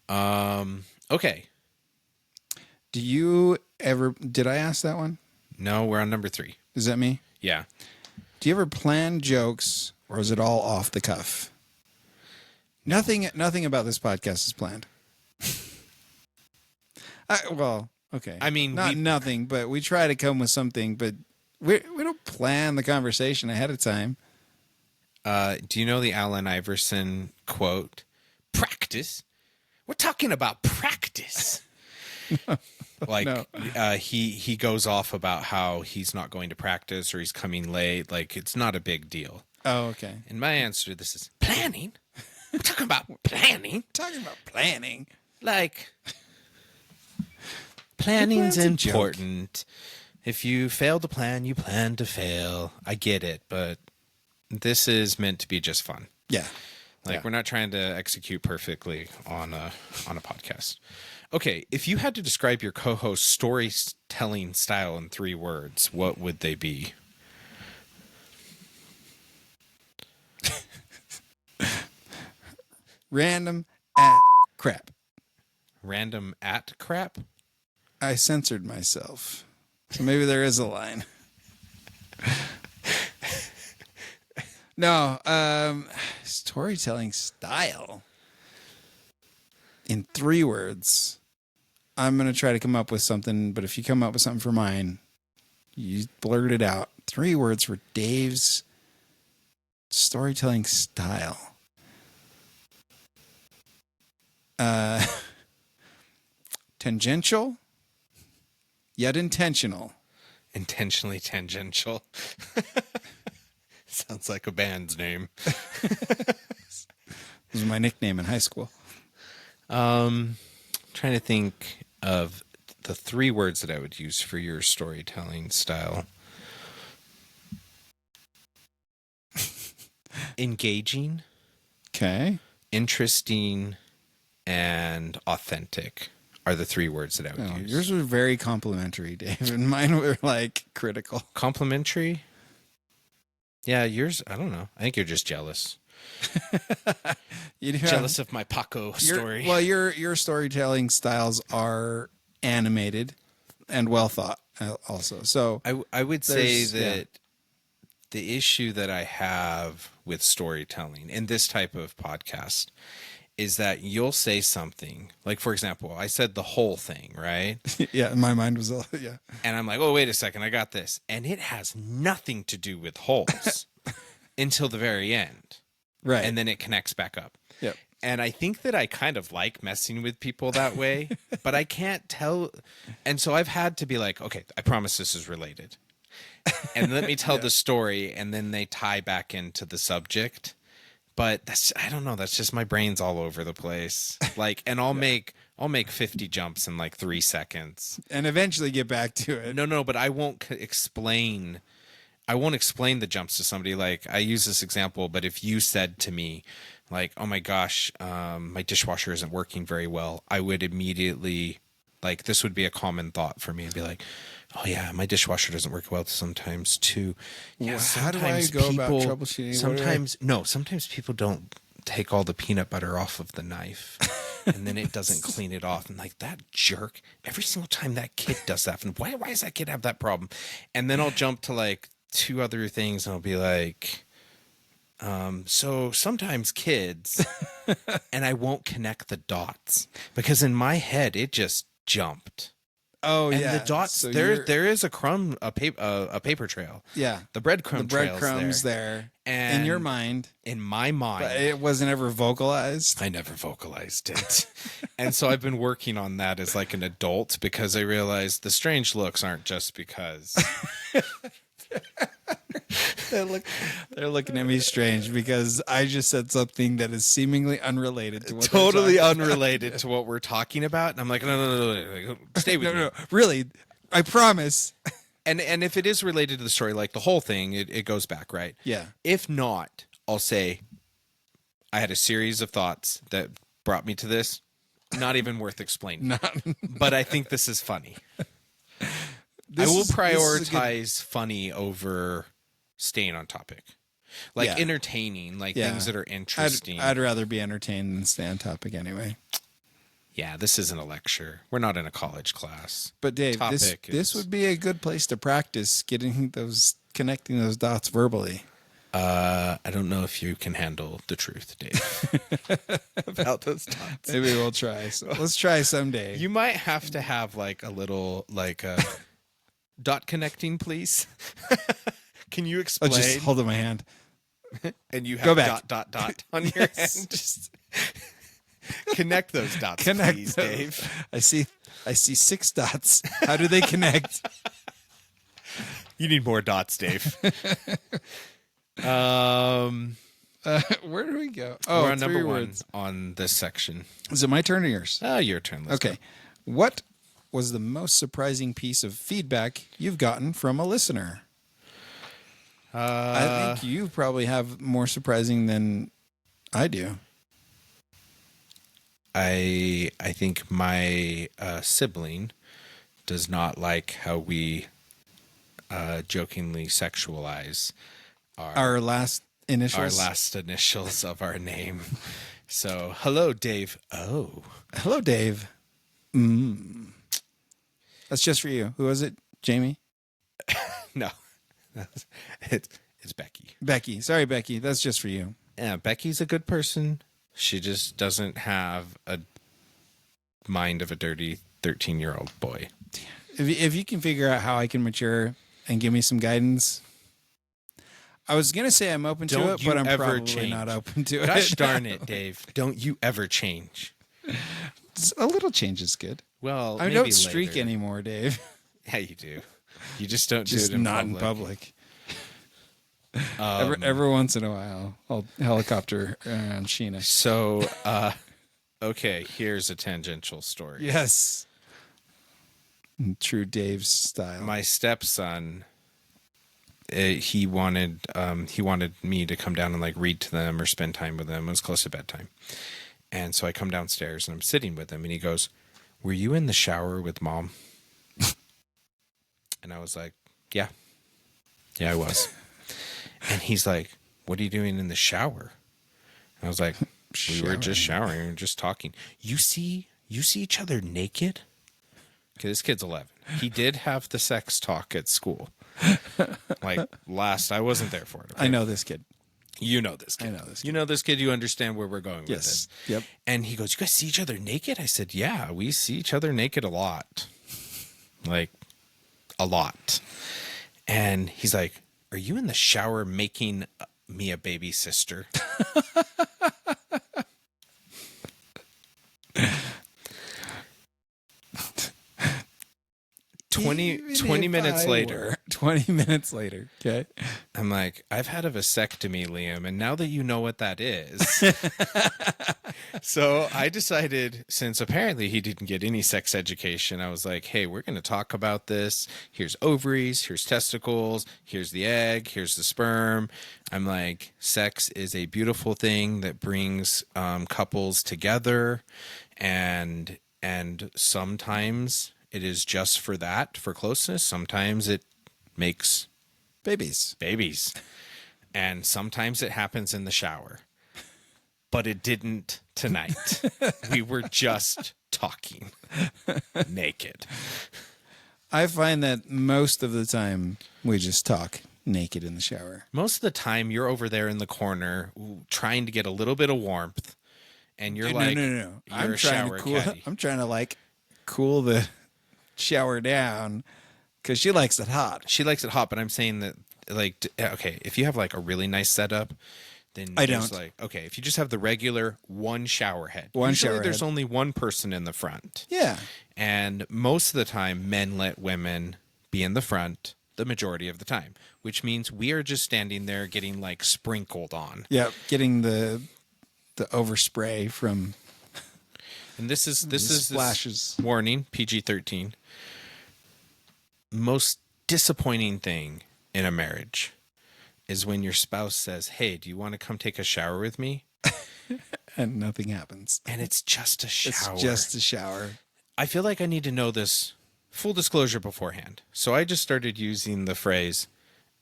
okay. Did I ask that one? No, we're on number 3. Is that me? Yeah. Do you ever plan jokes or is it all off the cuff? Nothing about this podcast is planned. Well, okay. I mean, nothing, but we try to come with something, but we don't plan the conversation ahead of time. Do you know the Allen Iverson quote? Practice? We're talking about practice. Like, No. He goes off about how he's not going to practice or he's coming late. Like, it's not a big deal. Oh, okay. And my answer to this is planning. We're talking about planning. Talking about planning. Like, planning's plan's a important. If you fail to plan, you plan to fail. I get it, but this is meant to be just fun. Yeah. Like, we're not trying to execute perfectly on a podcast. Okay, if you had to describe your co-host's storytelling style in 3 words, what would they be? Random at crap. Random at crap? I censored myself. So maybe there is a line. No, storytelling style. In 3 words. I'm going to try to come up with something, but if you come up with something for mine, you blurt it out. 3 words for Dave's storytelling style. Tangential, yet intentional. Intentionally tangential. Sounds like a band's name. This was my nickname in high school. Trying to think of the 3 words that I would use for your storytelling style. Engaging. Okay. Interesting. And authentic are the 3 words that I would use. Yours were very complimentary, Dave, and mine were like critical. Complimentary? Yeah, yours, I don't know. I think you're just jealous. Jealous of my Paco story. Well, your storytelling styles are animated and well thought also. So I would say that the issue that I have with storytelling in this type of podcast is that you'll say something like, for example, I said the whole thing, right? Yeah, my mind was, yeah. And I'm like, oh, wait a second, I got this. And it has nothing to do with holes until the very end. Right. And then it connects back up. Yep. And I think that I kind of like messing with people that way, but I can't tell. And so I've had to be like, okay, I promise this is related. And let me tell the story, and then they tie back into the subject. But that's, I don't know, that's just my brain's all over the place. Like, and I'll make 50 jumps in like 3 seconds. And eventually get back to it. No, but I won't explain the jumps to somebody. Like, I use this example, but if you said to me, like, oh my gosh, my dishwasher isn't working very well, I would immediately, like, this would be a common thought for me. I'd be like, oh yeah, my dishwasher doesn't work well sometimes too. Yeah, well, how do I go about troubleshooting? Sometimes people don't take all the peanut butter off of the knife. And then it doesn't clean it off. And like, that jerk, every single time that kid does that, and why does that kid have that problem? And then I'll jump to like 2 other things, and I'll be like, so sometimes kids, and I won't connect the dots because in my head it just jumped. Oh, and yeah. the dots, so there is a paper trail. Yeah. The breadcrumbs there. And in your mind. In my mind. But it wasn't ever vocalized. I never vocalized it. And so I've been working on that as like an adult because I realized the strange looks aren't just because. They're looking at me strange because I just said something that is seemingly unrelated to what totally unrelated to what we're talking about. And I'm like, no, stay with me. No, really, I promise. And if it is related to the story, like the whole thing, it goes back, right? Yeah. If not, I'll say I had a series of thoughts that brought me to this. Not even worth explaining. But I think this is funny. I will prioritize funny over staying on topic. Like entertaining, like things that are interesting. I'd rather be entertained than stay on topic anyway. Yeah, this isn't a lecture. We're not in a college class. But Dave, this would be a good place to practice connecting those dots verbally. I don't know if you can handle the truth, Dave, about those dots. Maybe we'll try. So let's try someday. You might have to have like a little dot connecting, please. Can you explain? Just hold up my hand. And you Go have back. dot on your Yes. hand. Just connect those dots, Connect please, those. Dave. I see 6 dots. How do they connect? You need more dots, Dave. Where do we go? We're on 3 number words. 1 on this section. Is it my turn or yours? Your turn. Let's Okay. What was the most surprising piece of feedback you've gotten from a listener? go. I think you probably have more surprising than I do. I think my sibling does not like how we jokingly sexualize Our last initials. our last initials of our name. So, hello, Dave. Oh, Hello, Dave. That's just for you. Who was it? Jamie? no, it's Becky. Becky. Sorry, Becky. That's just for you. Yeah, Becky's a good person. She just doesn't have a mind of a dirty 13-year-old boy. If you can figure out how I can mature and give me some guidance. I was going to say I'm open to Don't it, you but I'm ever probably change. not open to it. Gosh darn it, Dave. Don't you ever change. A little change is good. Well, I maybe don't streak later. anymore, Dave. Yeah, you do. You just don't Just do it in not public. in public. Every once in a while, I'll helicopter around Sheena. So, okay, here's a tangential story. Yes. In true Dave's style. My stepson, he wanted me to come down and like read to them or spend time with them. It was close to bedtime. And so I come downstairs and I'm sitting with him and he goes, "Were you in the shower with Mom?" And I was like, yeah, I was. And he's like, "What are you doing in the shower?" And I was like, "We were just showering. We were just talking." You see each other naked? Okay, this kid's 11. He did have the sex talk at school. Like I wasn't there for it. Okay? I know this kid. You know this kid. I know this kid. You know this kid. You understand where we're going with Yes. this. Yep. And he goes, "You guys see each other naked?" I said, "Yeah, we see each other naked a lot. Like, a lot." And he's like, "Are you in the shower making me a baby sister?" 20 minutes later. 20 minutes later. Okay. I'm like, "I've had a vasectomy, Liam, and now that you know what that is." So I decided, since apparently he didn't get any sex education, I was like, "Hey, we're going to talk about this. Here's ovaries, here's testicles, here's the egg, here's the sperm." I'm like, sex is a beautiful thing that brings couples together, and sometimes it is just for that, for closeness. Sometimes it makes Babies. babies. And sometimes it happens in the shower. But it didn't tonight. We were just talking naked. I find that most of the time we just talk naked in the shower. Most of the time you're over there in the corner trying to get a little bit of warmth. And you're like, no. you're I'm a trying shower to cool. caddy. I'm trying to like cool the shower down because she likes it hot. She likes it hot, but I'm saying that, like, okay, if you have like a really nice setup, then I there's don't. like, okay, if you just have the regular one shower head, One usually shower there's head. only one person in the front. Yeah. And most of the time, men let women be in the front the majority of the time, which means we are just standing there getting like sprinkled on. Yeah. Getting the overspray from And this is splashes. this warning, PG-13. Most disappointing thing in a marriage is when your spouse says, "Hey, do you want to come take a shower with me?" And nothing happens. And it's just a shower. It's just a shower. I feel like I need to know this full disclosure beforehand. So I just started using the phrase,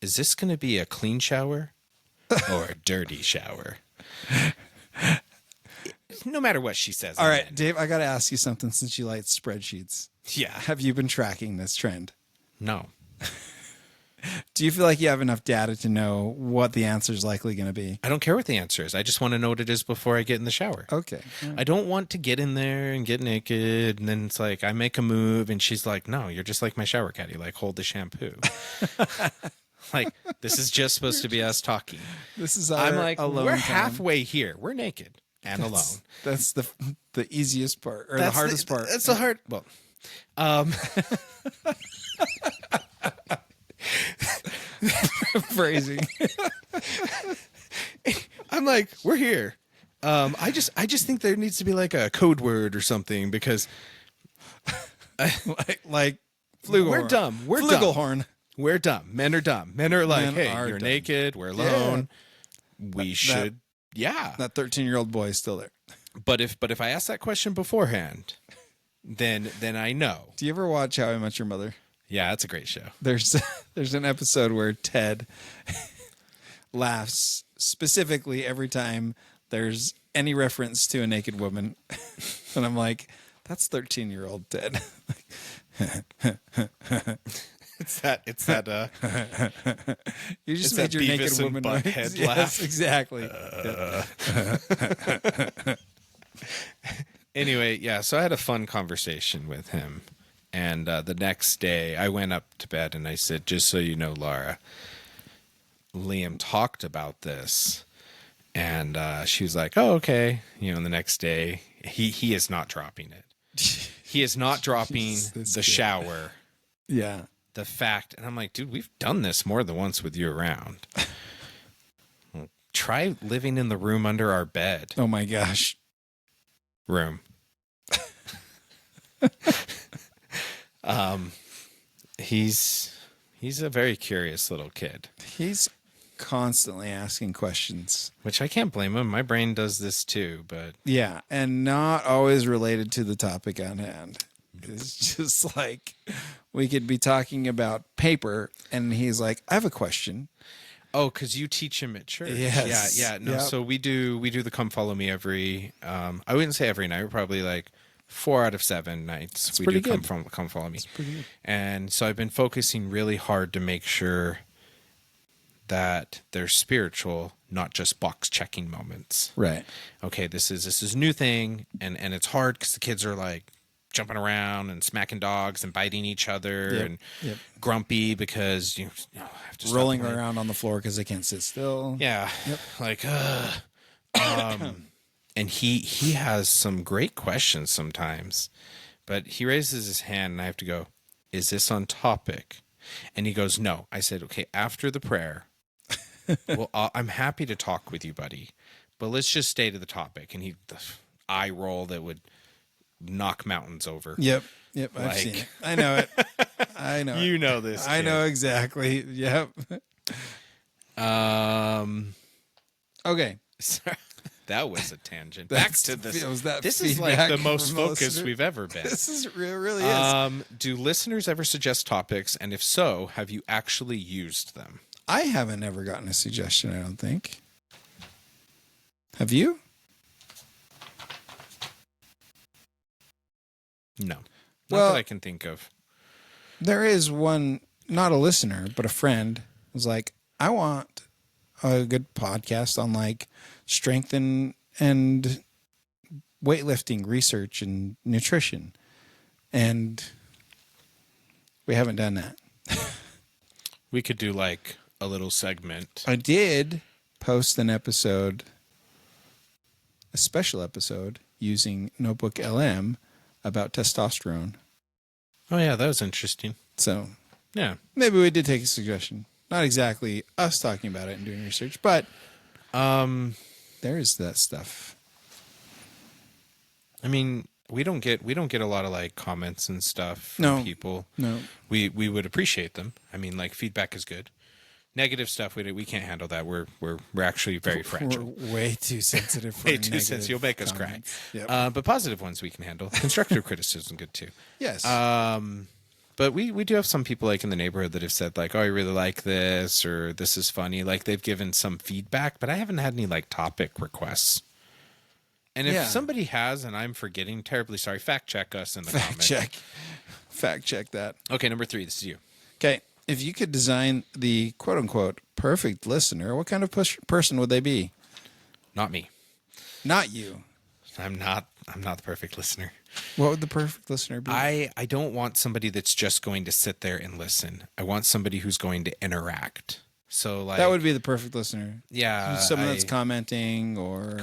"Is this going to be a clean shower or a dirty shower?" No matter what she says. All I'm right, in. Dave, I got to ask you something since you like spreadsheets. Yeah. Have you been tracking this trend? No. Do you feel like you have enough data to know what the answer is likely going to be? I don't care what the answer is. I just want to know what it is before I get in the shower. Okay. I don't want to get in there and get naked, and then it's like I make a move and she's like, "No, you're just like my shower caddy. Like, hold the shampoo." Like, this is just supposed to be us talking. This is our I'm like, alone we're time. halfway here. We're naked and alone. That's the easiest part, or the hardest part. That's the hard. Well, phrasing. I'm like, we're here. I just think there needs to be like a code word or something because like flugelhorn. we're dumb. We're flugelhorn. dumb. We're dumb. Men are dumb. Men are like, hey, you're dumb. naked. We're alone. We should. Yeah. That 13-year-old boy is still there. But if I ask that question beforehand, then I know. Do you ever watch How I Met Your Mother? Yeah, that's a great show. There's an episode where Ted laughs specifically every time there's any reference to a naked woman. And I'm like, that's 13-year-old Ted. It's that You just it's made that your Beavis naked and woman Butthead noise. laugh. Yes, exactly. Anyway, yeah, so I had a fun conversation with him. And the next day I went up to bed and I said, just so you know, Laura, Liam talked about this. And she was like, oh, okay. You know, and the next day he is not dropping it. He is not dropping the shower. Yeah. The fact, and I'm like, dude, we've done this more than once with you around. Try living in the room under our bed. Oh my gosh. Room. He's a very curious little kid. He's constantly asking questions. Which I can't blame him. My brain does this too, but Yeah, and not always related to the topic on hand. It's just like we could be talking about paper and he's like, I have a question. oh, because you teach him at church. Yes. Yeah. No, Yep. so we do the come follow me every I wouldn't say every night, we're probably like 4 out of 7 nights. That's we pretty do good. come follow me. That's pretty good. And so I've been focusing really hard to make sure that they're spiritual, not just box checking moments. Right. Okay, this is a new thing, and it's hard because the kids are like jumping around and smacking dogs and biting each other and grumpy because you know, have to stop Rolling playing. around on the floor because they can't sit still. Yeah, like and he has some great questions sometimes, but he raises his hand and I have to go, is this on topic? And he goes, no. I said, okay, after the prayer, well, I'm happy to talk with you, buddy, but let's just stay to the topic. And the eye roll that would knock mountains over. Yep. I've seen it. I know it. I know. You know this. I know exactly. Yep. Okay. Sorry. That was a tangent. Back to this. This is like feedback the most from focused listeners? we've ever been. This is really is. Do listeners ever suggest topics? And if so, have you actually used them? I haven't ever gotten a suggestion, I don't think. Have you? No. Not Well- that I can think of. There is one, not a listener, but a friend was like, I want a good podcast on like strength and weightlifting research and nutrition. And we haven't done that. We could do like a little segment. I did post an episode, a special episode using Notebook LM about testosterone. Oh, yeah, that was interesting. So Yeah. maybe we did take a suggestion. Not exactly us talking about it and doing research, but there is that stuff. I mean, we don't get a lot of like comments and stuff from No. people. No. We would appreciate them. I mean, like feedback is good. Negative stuff we can't handle that. We're actually very fragile. We're way too sensitive for Way too negative sensitive. You'll make us cry. comments. Yep. But positive ones we can handle. Constructive criticism good too. Yes. But we do have some people like in the neighborhood that have said like, oh, I really like this or this is funny. Like they've given some feedback, but I haven't had any like topic requests. And if somebody has and I'm forgetting, terribly sorry, fact check us in the comments. Fact check that. Okay, number 3, this is you. Okay. If you could design the quote unquote perfect listener, what kind of person would they be? Not me. Not you. I'm not the perfect listener. What would the perfect listener be? I don't want somebody that's just going to sit there and listen. I want somebody who's going to interact. So like that would be the perfect listener. Yeah, Someone that's commenting or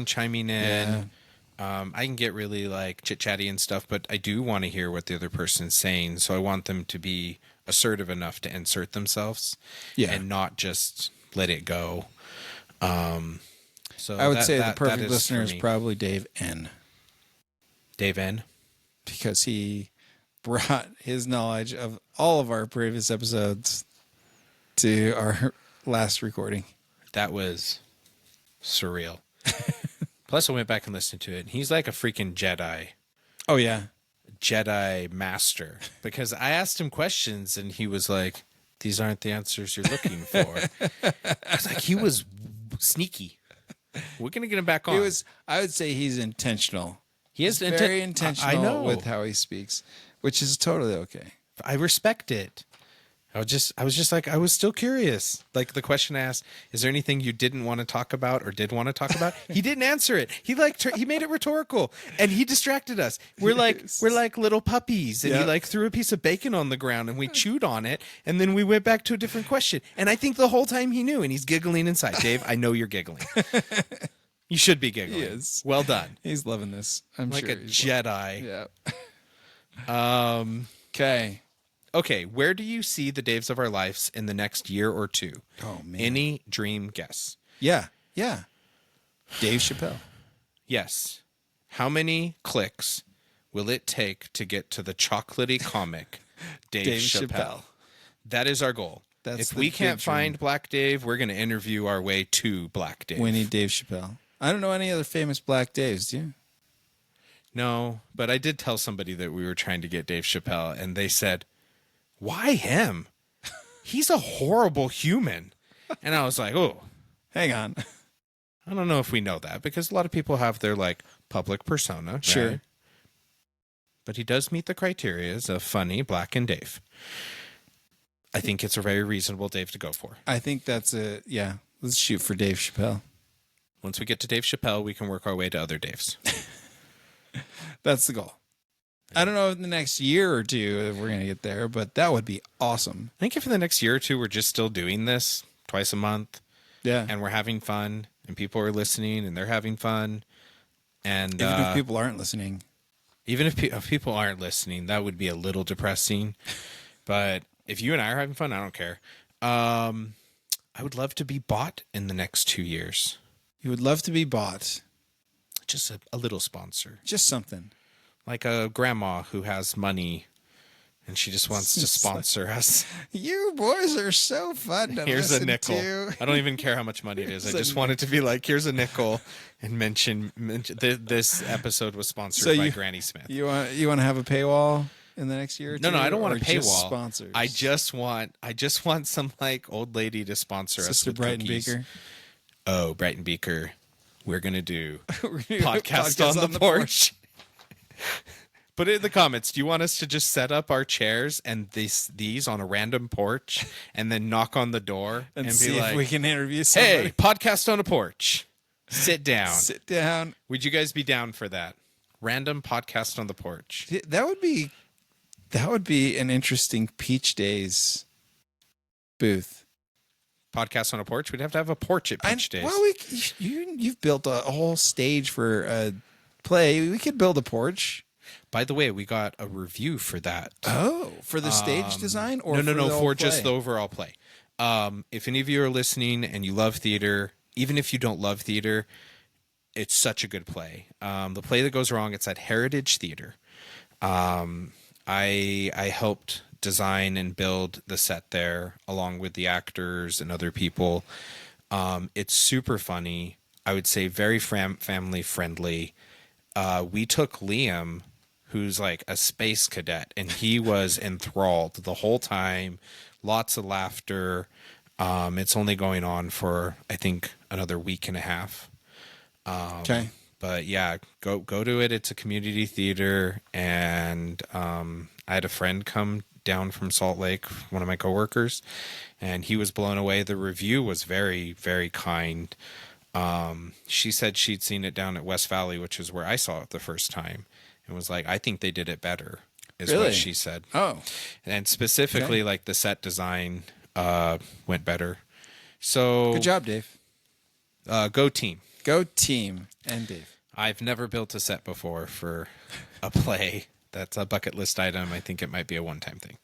chiming in. Yeah. I can get really like chit chatty and stuff, but I do want to hear what the other person's saying. So I want them to be assertive enough to insert themselves, and not just let it go. So I would say the perfect listener is probably Dave N. Dave N. Because he brought his knowledge of all of our previous episodes to our last recording. That was surreal. Plus, I went back and listened to it. And he's like a freaking Jedi. Oh, yeah. Jedi master. Because I asked him questions and he was like, these aren't the answers you're looking for. I was like, he was sneaky. We're going to get him back on. I would say he's intentional. He is very intentional I know. with how he speaks, which is totally okay. I respect it. I was just like, I was still curious. Like the question asked, is there anything you didn't want to talk about or did want to talk about? He didn't answer it. He made it rhetorical and he distracted us. We're like little puppies. And he like threw a piece of bacon on the ground and we chewed on it. And then we went back to a different question. And I think the whole time he knew and he's giggling inside. Dave, I know you're giggling. You should be giggling. He is. Well done. He's loving this. I'm like sure a Jedi. Yeah. Okay, where do you see the Daves of our lives in the next year or two? Oh, man. Any dream guess? Yeah. Dave Chappelle. Yes. How many clicks will it take to get to the chocolatey comic Dave Chappelle? That is our goal. If we can't find Black Dave, we're going to interview our way to Black Dave. We need Dave Chappelle. I don't know any other famous Black Daves, do you? No, but I did tell somebody that we were trying to get Dave Chappelle, and they said, why him? He's a horrible human. And I was like, oh. Hang on. I don't know if we know that, because a lot of people have their, like, public persona. Sure. Right? But he does meet the criteria of funny, Black, and Dave. I think it's a very reasonable Dave to go for. I think that's let's shoot for Dave Chappelle. Once we get to Dave Chappelle, we can work our way to other Daves. That's the goal. I don't know if in the next year or two if we're going to get there, but that would be awesome. I think if in the next year or two we're just still doing this twice a month, and we're having fun, and people are listening, and they're having fun, and even if people aren't listening, if people aren't listening, that would be a little depressing. But if you and I are having fun, I don't care. I would love to be bought in the next 2 years. You would love to be bought. Just a little sponsor. Just something. Like a grandma who has money and she just wants to sponsor us. You boys are so fun to Here's listen a nickel. to. I don't even care how much money it is. I just want it to be like, here's a nickel, and mention this episode was sponsored by Granny Smith. You want to have a paywall in the next year or two? No, I don't want a paywall. Just sponsors. I just want some like old lady to sponsor us with Brighton cookies. Beaker. Oh, Brighton Beaker. We're going to do podcast on the porch. Put it in the comments. Do you want us to just set up our chairs and these on a random porch and then knock on the door and see be like, if we can interview somebody? Hey, podcast on a porch. Sit down. Sit down. Would you guys be down for that? Random podcast on the porch. That would be an interesting Peach Days booth. Podcast on a porch. We'd have to have a porch at Peach Days. Well, you've built a whole stage for a play. We could build a porch. By the way, we got a review for that. Oh, for the stage design, or no, for play? just the overall play. If any of you are listening and you love theater, even if you don't love theater, it's such a good play. The play that goes wrong, it's at Heritage Theater. I helped design and build the set there along with the actors and other people. It's super funny. I would say very family friendly. We took Liam, who's like a space cadet, and he was enthralled the whole time. Lots of laughter. It's only going on for, I think, another week and a half. Okay. But yeah, go to it. It's a community theater, and I had a friend come down from Salt Lake, one of my coworkers, and he was blown away. The review was very, very kind. She said she'd seen it down at West Valley, which is where I saw it the first time, and was like, I think they did it better, is what she said. Oh. And specifically, like the set design went better. So good job, Dave. Go team. Go team and Dave. I've never built a set before for a play. That's a bucket list item. I think it might be a one-time thing.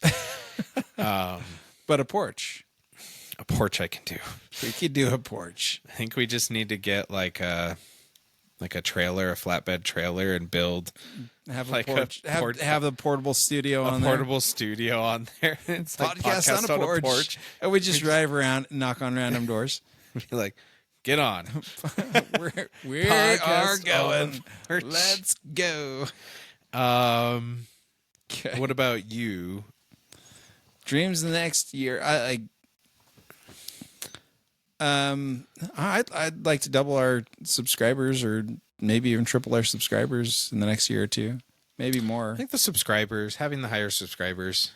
But a porch. A porch I can do. We could do a porch. I think we just need to get like a trailer, a flatbed trailer, and build have like a porch. Have the portable studio on there. A portable studio on there. It's like podcast on a porch. And we just drive around and knock on random doors. Be like, get on. we are going. Let's go. Okay. What about you? Dreams the next year. I'd like to double our subscribers, or maybe even triple our subscribers in the next year or two, maybe more. I think having the higher subscribers.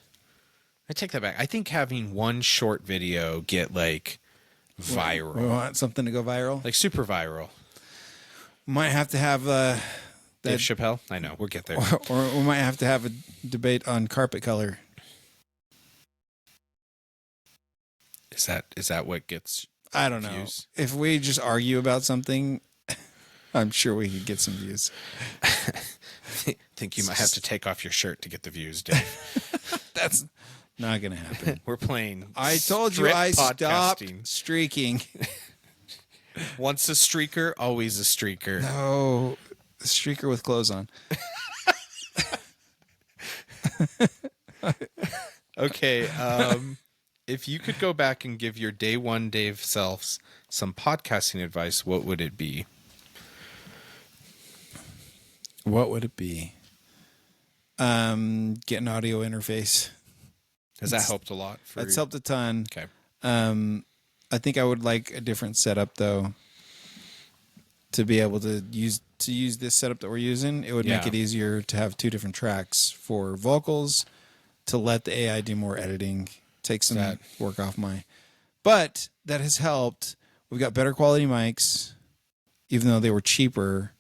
I take that back. I think having one short video get like viral. We want something to go viral, like super viral. Might have to have Dave Chappelle. I know we'll get there. Or we might have to have a debate on carpet color. Is that what gets? I don't know. If we just argue about something, I'm sure we could get some views. I think you might have to take off your shirt to get the views, Dave. That's not going to happen. We're playing. I told you I stopped streaking. Once a streaker, always a streaker. No, a streaker with clothes on. Okay. If you could go back and give your day one Dave self some podcasting advice, what would it be? What would it be? Get an audio interface. Has that helped a lot? That's helped a ton. Okay. I think I would like a different setup though. To be able to use this setup that we're using, it would make it easier to have two different tracks for vocals, to let the AI do more editing. Take some work off but that has helped. We've got better quality mics, even though they were cheaper,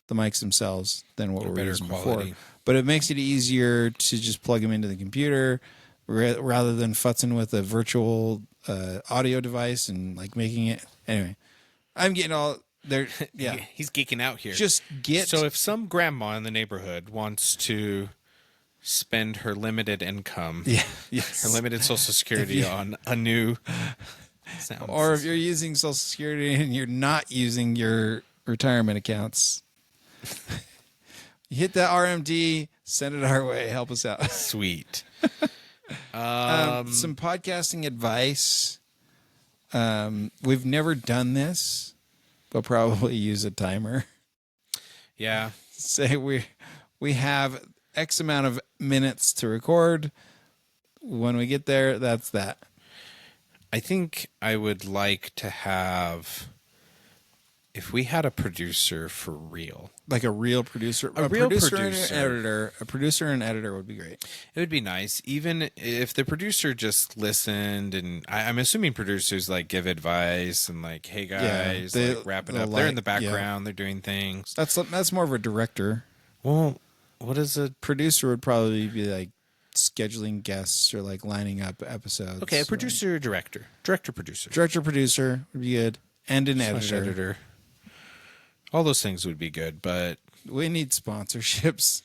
the mics themselves, than what we were using before. But it makes it easier to just plug them into the computer rather than futzing with a virtual audio device and like making it. Anyway, I'm getting all there. Yeah, he's geeking out here. So if some grandma in the neighborhood wants to spend her limited income, her limited Social Security on a new sound or if you're using Social Security and you're not using your retirement accounts, you hit that RMD, send it our way, help us out. Sweet. Some podcasting advice. We've never done this, but probably use a timer. Yeah. Say we have X amount of minutes to record. When we get there, that's that. I think I would like to have, if we had a producer for real. Like a real producer. A real producer. producer. And an editor. A producer and editor would be great. It would be nice. Even if the producer just listened, and I'm assuming producers like give advice and like, hey guys, like wrap it up. They're in the background. They're doing things. That's more of a director. Well, what is a producer would probably be like scheduling guests or like lining up episodes. Okay, a producer or director. Director-producer. Director-producer would be good. And an editor. All those things would be good, but we need sponsorships.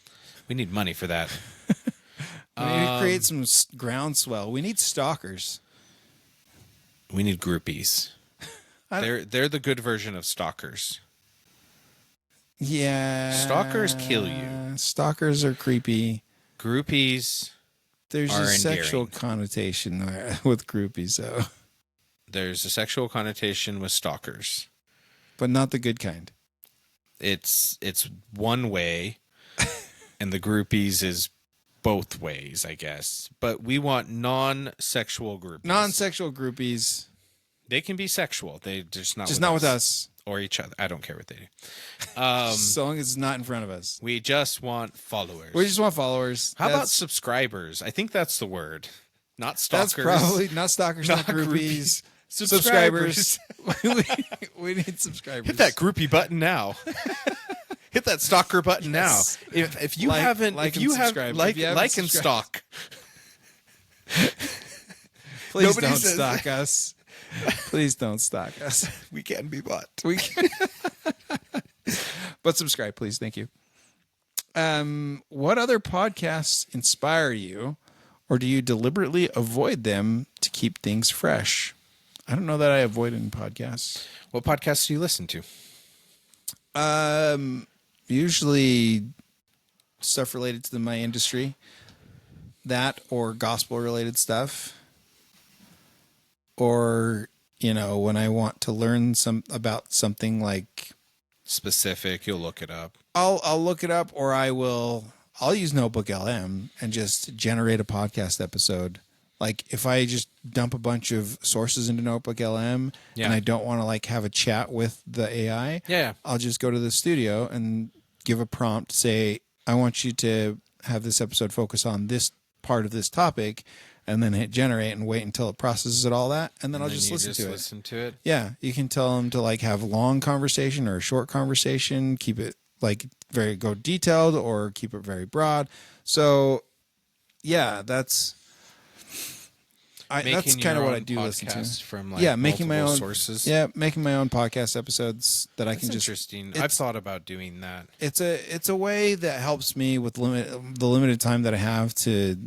We need money for that. We need to create some groundswell. We need stalkers. We need groupies. They're the good version of stalkers. Yeah. Stalkers kill you. Stalkers are creepy. Groupies There's are a sexual endearing. connotation there with groupies, though. There's a sexual connotation with stalkers. But not the good kind. It's one way, and the groupies is both ways, I guess. But we want non-sexual groupies. Non-sexual groupies. They can be sexual. They just not with us. Or each other. I don't care what they do. So long as it's not in front of us. We just want followers. We just want followers. How about subscribers? I think that's the word. Not stalkers. That's probably not stalkers, not groupies. Subscribers. we need subscribers. Hit that groupie button now. Hit that stalker button Yes. now. If you haven't, like if you and have subscribe. like If you haven't like and subscribed. stalk. Please Nobody don't says- stalk us. Please don't stalk us. We can be bought. We can. But subscribe, please. Thank you. What other podcasts inspire you, or do you deliberately avoid them to keep things fresh? I don't know that I avoid any podcasts. What podcasts do you listen to? Usually stuff related to my industry, that or gospel related stuff, or when I want to learn about something like Specific, you'll look it up. I'll look it up, or I'll use Notebook LM and just generate a podcast episode. Like if I just dump a bunch of sources into Notebook LM and I don't want to like have a chat with the AI, I'll just go to the studio and give a prompt, say, I want you to have this episode focus on this part of this topic, and then hit generate and wait until it processes it all that, and then I'll just listen to it. Yeah, you can tell them to like have a long conversation or a short conversation, keep it like go detailed or keep it very broad. So yeah, that's kind of what I do listen to. From like making my own sources. Yeah, making my own podcast episodes that I can just. Interesting. I've thought about doing that. It's a way that helps me with the limited time that I have to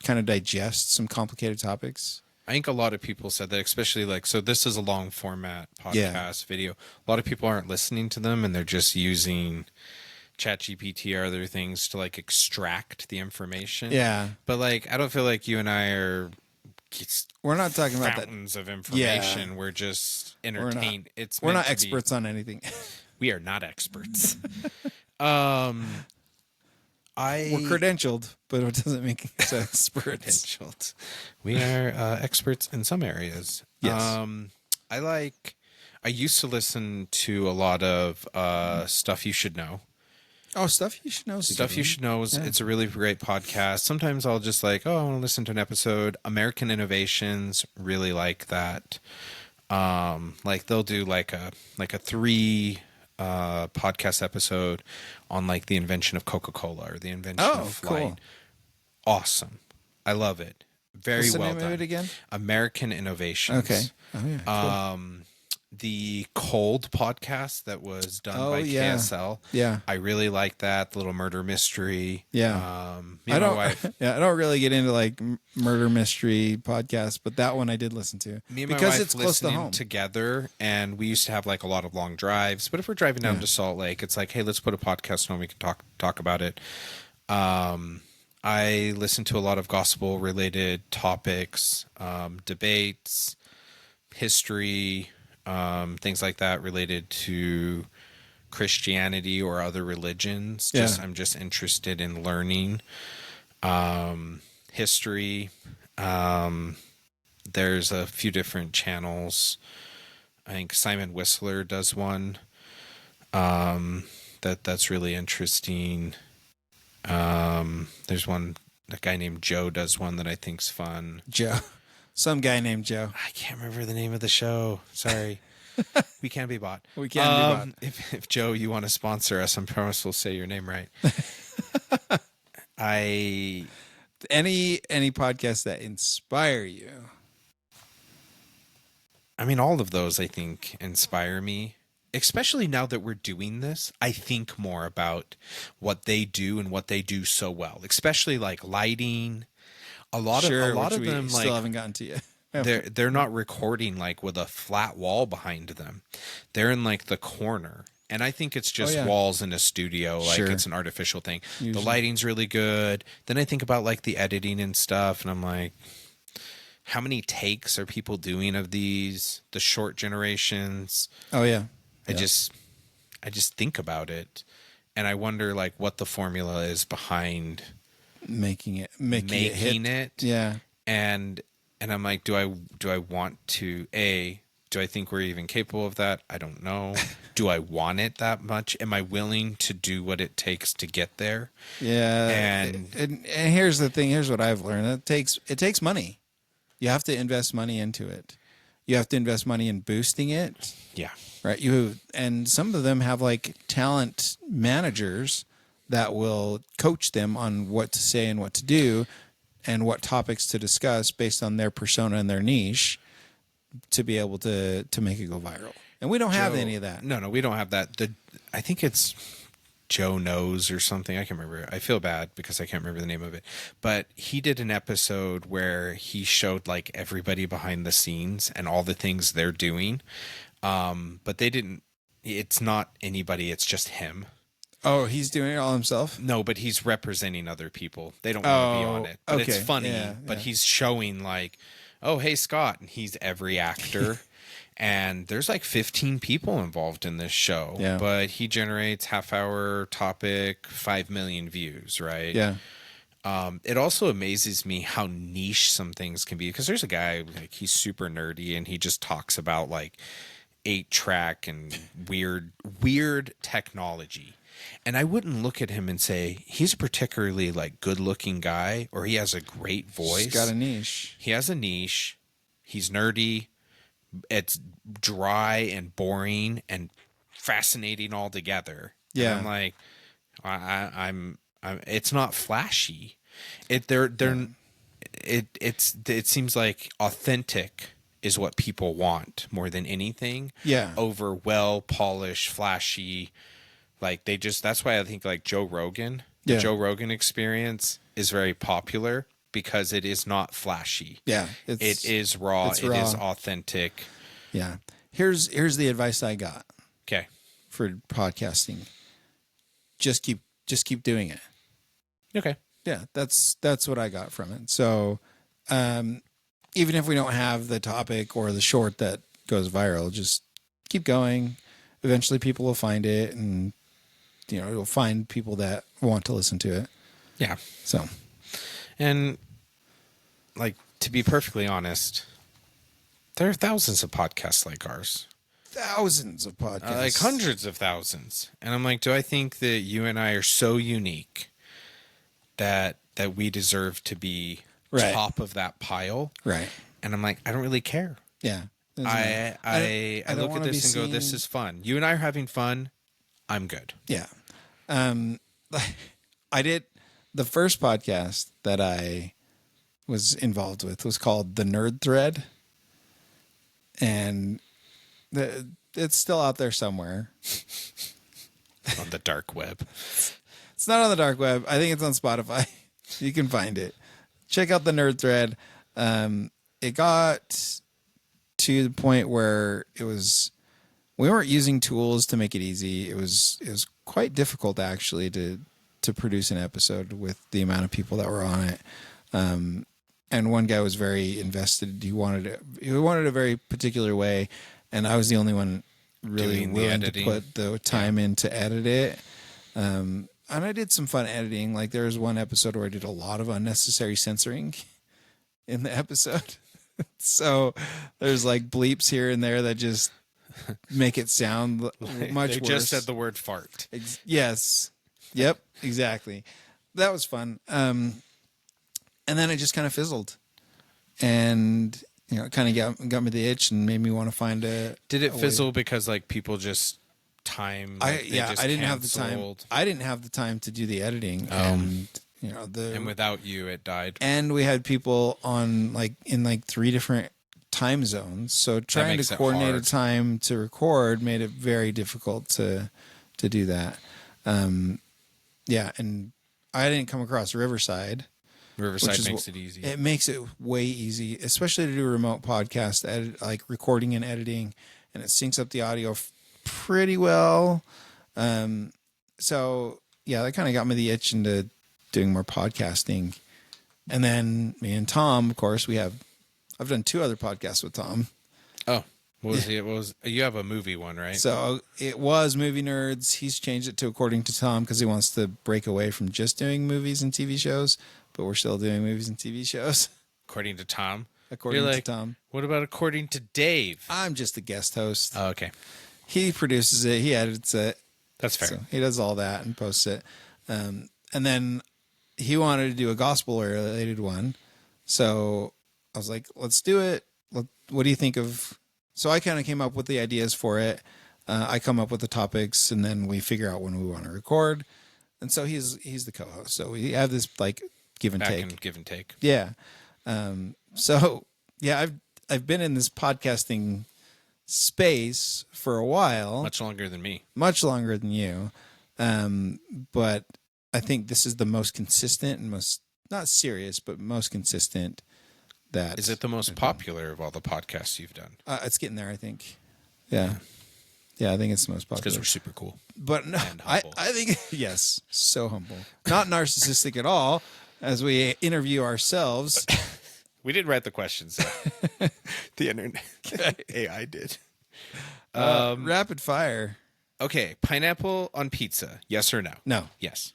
kind of digest some complicated topics. I think a lot of people said that, especially so this is a long format podcast video. A lot of people aren't listening to them and they're just using ChatGPT or other things to like extract the information. Yeah. But I don't feel like you and I are we're not talking about fountains of information. Yeah. We're just entertained. We're not experts on anything. We are not experts. We're credentialed, but it doesn't make us experts. Credentialed. We are experts in some areas. Yes. I used to listen to a lot of Stuff You Should Know. Oh, Stuff You Should Know. Stuff You Should Know. It's a really great podcast. Sometimes I'll just I want to listen to an episode. American Innovations, really like that. They'll do like a 3 podcast episode on the invention of Coca-Cola or the invention of flight. Cool. Awesome. I love it. Very What's the well name done. of it again? American Innovations. Okay. Oh yeah. Cool. The Cold podcast that was done by KSL. Yeah. I really like that. The little murder mystery. Yeah. I don't really get into murder mystery podcasts, but that one I did listen to. Me and my wife it's close to home together, and we used to have a lot of long drives. But if we're driving down to Salt Lake, it's hey, let's put a podcast on. We can talk about it. I listen to a lot of gospel related topics, debates, history, things like that related to Christianity or other religions. I'm just interested in learning history. There's a few different channels. I think Simon Whistler does one that's really interesting. There's one, a guy named Joe does one that I think's fun. Joe. Some guy named Joe. I can't remember the name of the show. Sorry. We can be bought. We can be bought. If Joe, you want to sponsor us, I promise we'll say your name right. Any podcasts that inspire you? I mean, all of those I think inspire me. Especially now that we're doing this, I think more about what they do and what they do so well. Especially lighting. A lot of them still haven't gotten to yet. They're not recording with a flat wall behind them. They're in the corner. And I think it's just walls in a studio. It's an artificial thing. Usually. The lighting's really good. Then I think about the editing and stuff. And I'm like, how many takes are people doing of these? The short generations. Oh yeah. I just think about it. And I wonder what the formula is behind making it hit. Yeah. And I'm like, do I want to do I think we're even capable of that? I don't know. Do I want it that much? Am I willing to do what it takes to get there? Yeah. And here's the thing, here's what I've learned. It takes money. You have to invest money into it. you have to invest money in boosting it. Yeah. Right. And some of them have like talent managers that will coach them on what to say and what to do and what topics to discuss based on their persona and their niche to be able to make it go viral. And we don't have any of that. No, we don't have that. I think it's Joe Knows or something. I can't remember. I feel bad because I can't remember the name of it. But he did an episode where he showed like everybody behind the scenes and all the things they're doing. But they didn't. It's not anybody. It's just him. Oh, he's doing it all himself? No, but he's representing other people. They don't want to be on it. But okay. It's funny. Yeah, but yeah. he's showing like, oh, hey, Scott. And he's every actor. And there's like 15 people involved in this show. Yeah. But he generates half-hour topic, 5 million views, right? Yeah. It also amazes me how niche some things can be. Because there's a guy, like he's super nerdy, and he just talks about like 8-track and weird technology. And I wouldn't look at him and say he's a particularly like good-looking guy or he has a great voice. He's got a niche. He has a niche. He's nerdy. It's dry and boring and fascinating all together. Yeah. And I'm like, I'm. It's not flashy. It seems like authentic is what people want more than anything. Yeah. Over well polished, flashy. Like that's why I think like Joe Rogan, the Joe Rogan experience is very popular because it is not flashy. Yeah. It is raw. It is authentic. Yeah. Here's the advice I got. Okay. For podcasting. Just keep doing it. Okay. Yeah, that's what I got from it. So, even if we don't have the topic or the short that goes viral, just keep going. Eventually people will find it, and it'll find people that want to listen to it. Yeah. So, and like, to be perfectly honest, there are thousands of podcasts like ours. Thousands of podcasts. Like hundreds of thousands. And I'm like, do I think that you and I are so unique that we deserve to be top of that pile? Right. And I'm like, I don't really care. Yeah. I look at this and go, this is fun. You and I are having fun. I'm good. Yeah. I did the first podcast that I was involved with was called The Nerd Thread. And it's still out there somewhere. On the dark web. It's not on the dark web. I think it's on Spotify. You can find it. Check out The Nerd Thread. It got to the point where we weren't using tools to make it easy. It was quite difficult actually to produce an episode with the amount of people that were on it. And one guy was very invested. He wanted a very particular way, and I was the only one really willing to put the time in to edit it. And I did some fun editing. Like there was one episode where I did a lot of unnecessary censoring in the episode. So there's like bleeps here and there that just make it sound much worse. They just said the word fart. Yes. Yep. Exactly. That was fun. And then it just kind of fizzled, and it kind of got me the itch and made me want to find a. Did it fizzle because like people just time? I didn't have the time. I didn't have the time to do the editing, and and without you, it died. And we had people on in 3 different time zones, so trying to coordinate a time to record made it very difficult to do that. Yeah, and I didn't come across Riverside. Riverside makes it easy. It makes it way easy, especially to do a remote podcast, like recording and editing, and it syncs up the audio pretty well. So yeah, that kind of got me the itch into doing more podcasting. And then me and Tom, of course, I've done 2 other podcasts with Tom. Oh, what was it? You have a movie one, right? So it was Movie Nerds. He's changed it to According to Tom because he wants to break away from just doing movies and TV shows. But we're still doing movies and TV shows. According to Tom? According to Tom. What about according to Dave? I'm just a guest host. Oh, okay. He produces it. He edits it. That's fair. So he does all that and posts it. And then he wanted to do a gospel-related one. So I was like, let's do it. what do you think of? So I kind of came up with the ideas for it. I come up with the topics, and then we figure out when we want to record. And so he's the co-host. So we have this like give and take. Give and take. Yeah. So yeah, I've been in this podcasting space for a while. Much longer than me. Much longer than you. But I think this is the most consistent and most, not serious, but most consistent. That is it the most popular of all the podcasts you've done? It's getting there, I think. Yeah. Yeah, I think it's the most popular. Because we're super cool. But no, I think, yes, so humble. Not narcissistic at all, as we interview ourselves. We did write the questions. The internet. AI did. Rapid fire. Okay, pineapple on pizza, yes or no? No. Yes.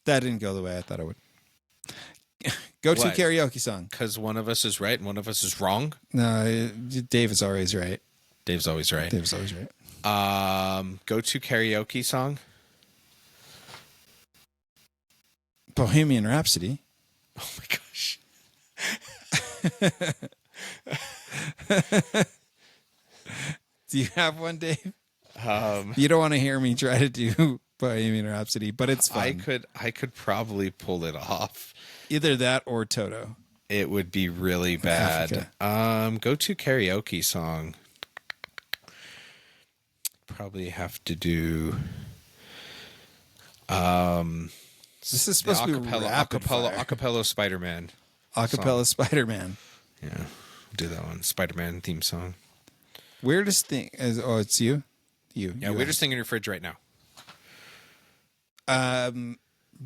That didn't go the way I thought it would. Go-to karaoke song. Because one of us is right and one of us is wrong? No, Dave is always right. Dave's always right. Dave's always right. Go-to karaoke song? Bohemian Rhapsody. Oh my gosh. Do you have one, Dave? You don't want to hear me try to do Bohemian Rhapsody, but it's fun. I could probably pull it off. Either that or Toto. It would be really bad. Go-to karaoke song. Probably have to do. This is supposed to be acapella Spider-Man. Acapella Spider-Man. Yeah, we'll do that one. Spider-Man theme song. Weirdest thing is it's you. Yeah, weirdest thing in your fridge right now.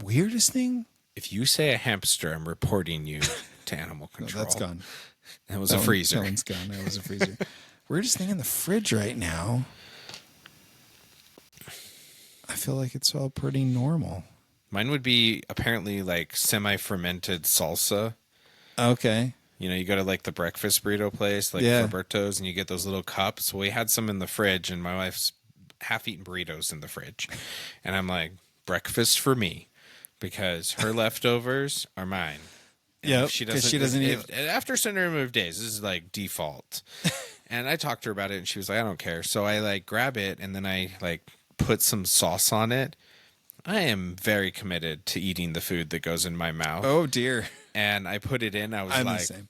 Weirdest thing. If you say a hamster, I'm reporting you to animal control. No, that's gone. That was a freezer. That one's gone. That was a freezer. Weirdest thing in the fridge right now. I feel like it's all pretty normal. Mine would be apparently like semi-fermented salsa. Okay. You know, you go to like the breakfast burrito place, like Roberto's, and you get those little cups. We had some in the fridge, and my wife's half-eaten burritos in the fridge. And I'm like, breakfast for me, because her leftovers are mine. Yeah, she doesn't eat. After a certain number of days, this is like default. And I talked to her about it, and she was like, I don't care. So I like grab it, and then I like put some sauce on it. I am very committed to eating the food that goes in my mouth. Oh dear. And I put it in. I'm like, the same.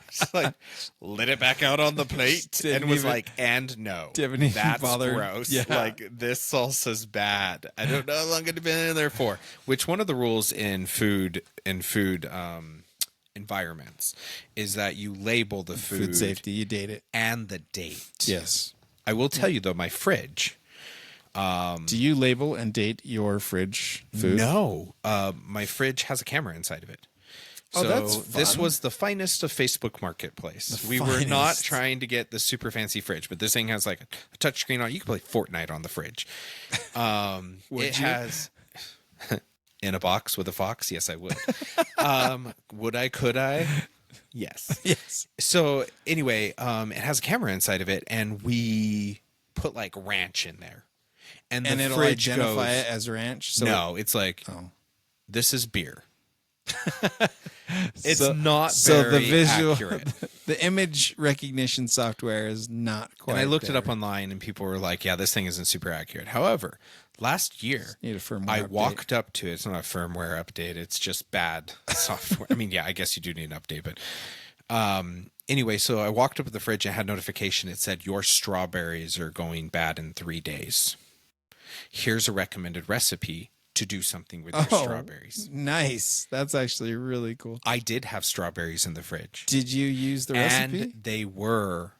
Just like lit it back out on the plate and was like, and no, that's gross. Yeah. Like this salsa's bad. I don't know how long it's been in there for. Which one of the rules in food environments is that you label the food safety. You date it and the date. Yes. I will tell you though, my fridge. Do you label and date your fridge food? No. My fridge has a camera inside of it. So that's fun. This was the finest of Facebook Marketplace. We were not trying to get the super fancy fridge, but this thing has like a touchscreen on it. You can play Fortnite on the fridge. It has in a box with a fox. Yes, I would. Would I? Could I? Yes. Yes. So anyway, it has a camera inside of it, and we put like ranch in there. And it'll fridge identify it as ranch? So no, it's like, this is beer. It's not very accurate. The image recognition software is not quite And I looked it up online, and people were like, yeah, this thing isn't super accurate. However, last year, I walked up to it. It's not a firmware update. It's just bad software. I mean, yeah, I guess you do need an update. But anyway, so I walked up to the fridge and had notification. It said, your strawberries are going bad in 3 days. Here's a recommended recipe to do something with your strawberries. Nice. That's actually really cool. I did have strawberries in the fridge. Did you use the recipe? And they were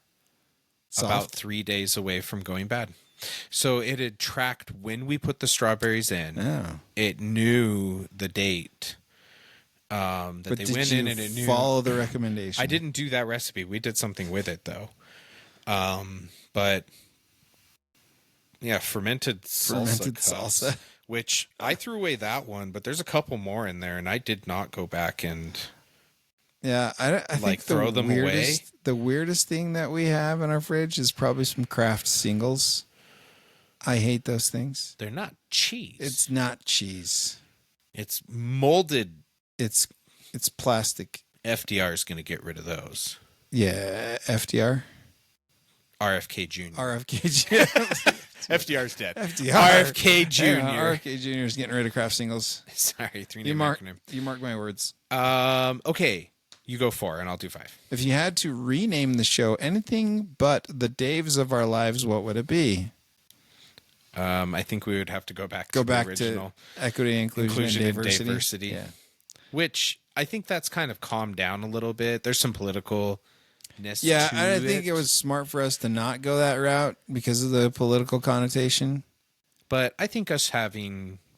about 3 days away from going bad. So it had tracked when we put the strawberries in. Oh. It knew the date that they went in, and it knew. Follow the recommendation? I didn't do that recipe. We did something with it though. But yeah, fermented salsa. Which I threw away that one, but there's a couple more in there, and I did not go back and I think throw them away. The weirdest thing that we have in our fridge is probably some Kraft singles. I hate those things. They're not cheese. It's not cheese. It's molded. It's It's plastic. FDR is going to get rid of those. Yeah, FDR. RFK Jr. RFK Jr. FDR's dead. FDR. RFK Jr. RFK Jr. is getting rid of craft singles. Sorry, You mark my words. Okay, you go 4 and I'll do 5. If you had to rename the show anything but the Daves of our lives, what would it be? I think we would have to go back to the original to equity, inclusion and diversity. Yeah. Which I think that's kind of calmed down a little bit. There's some politicalness. Yeah, I think it was smart for us to not go that route because of the political connotation. But I think us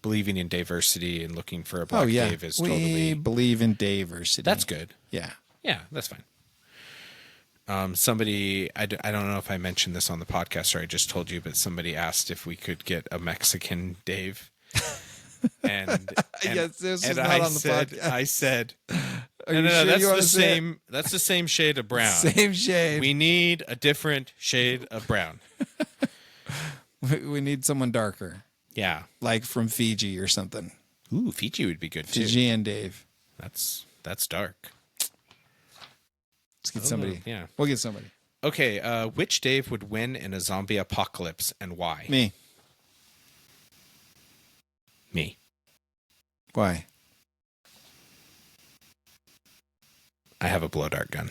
believing in diversity and looking for a black Dave is totally... We believe in diversity. That's good. Yeah. Yeah, that's fine. Somebody, I don't know if I mentioned this on the podcast or I just told you, but somebody asked if we could get a Mexican Dave. And yes, this is not on the podcast. I said, no, that's the same. That's the same shade of brown. Same shade. We need a different shade of brown. We need someone darker. Yeah, like from Fiji or something. Ooh, Fiji would be good too. Fijian Dave. That's dark. Let's get somebody. Yeah, we'll get somebody. Okay, which Dave would win in a zombie apocalypse and why? Me. Why? I have a blow dart gun.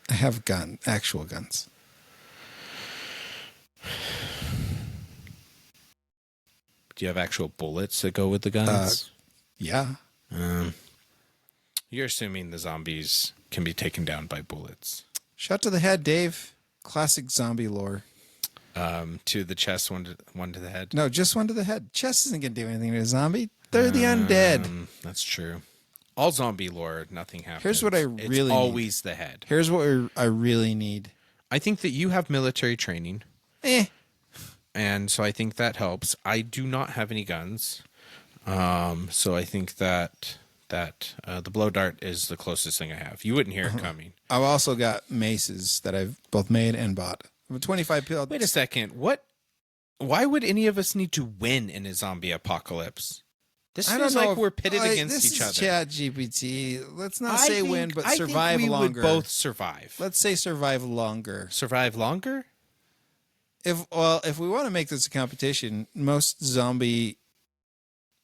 I have actual guns. Do you have actual bullets that go with the guns? Yeah. You're assuming the zombies can be taken down by bullets. Shot to the head, Dave. Classic zombie lore. To the chest, one to the head. No, just one to the head. Chest isn't going to do anything to a zombie. They're the undead. That's true. All zombie lore, nothing happens. Here's what I really It's always the head. Here's what I really need. I think that you have military training. And so I think that helps. I do not have any guns. So I think that the blow dart is the closest thing I have. You wouldn't hear it coming. I've also got maces that I've both made and bought. I'm a 25 pill. Wait a second. Why would any of us need to win in a zombie apocalypse? This feels like we're pitted against each other. This is ChatGPT. Let's not say win, but survive longer. We would both survive. Let's say survive longer. Survive longer? If we want to make this a competition, most zombie...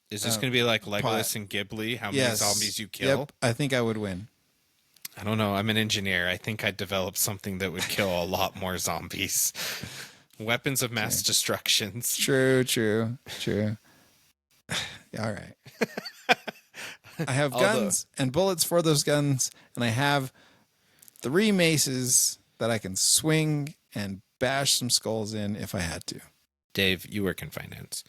Is this going to be like Legolas and Ghibli? How many zombies you kill? Yep, I think I would win. I don't know. I'm an engineer. I think I'd develop something that would kill a lot more zombies. Weapons of mass destruction. True. All right. I have guns and bullets for those guns, and I have 3 maces that I can swing and bash some skulls in if I had to. Dave, you work in finance.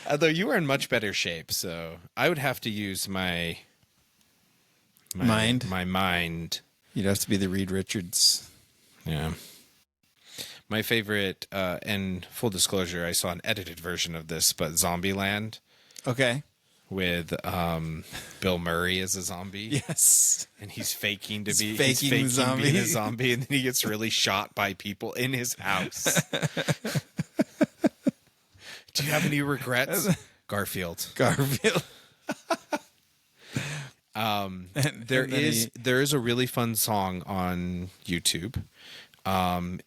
Although you are in much better shape, so I would have to use my mind. My mind. You'd have to be the Reed Richards. Yeah. My favorite, and full disclosure, I saw an edited version of this, but Zombieland. Okay. With Bill Murray as a zombie. Yes. And he's faking to be being a zombie, and then he gets really shot by people in his house. Do you have any regrets? Garfield. There is a really fun song on YouTube.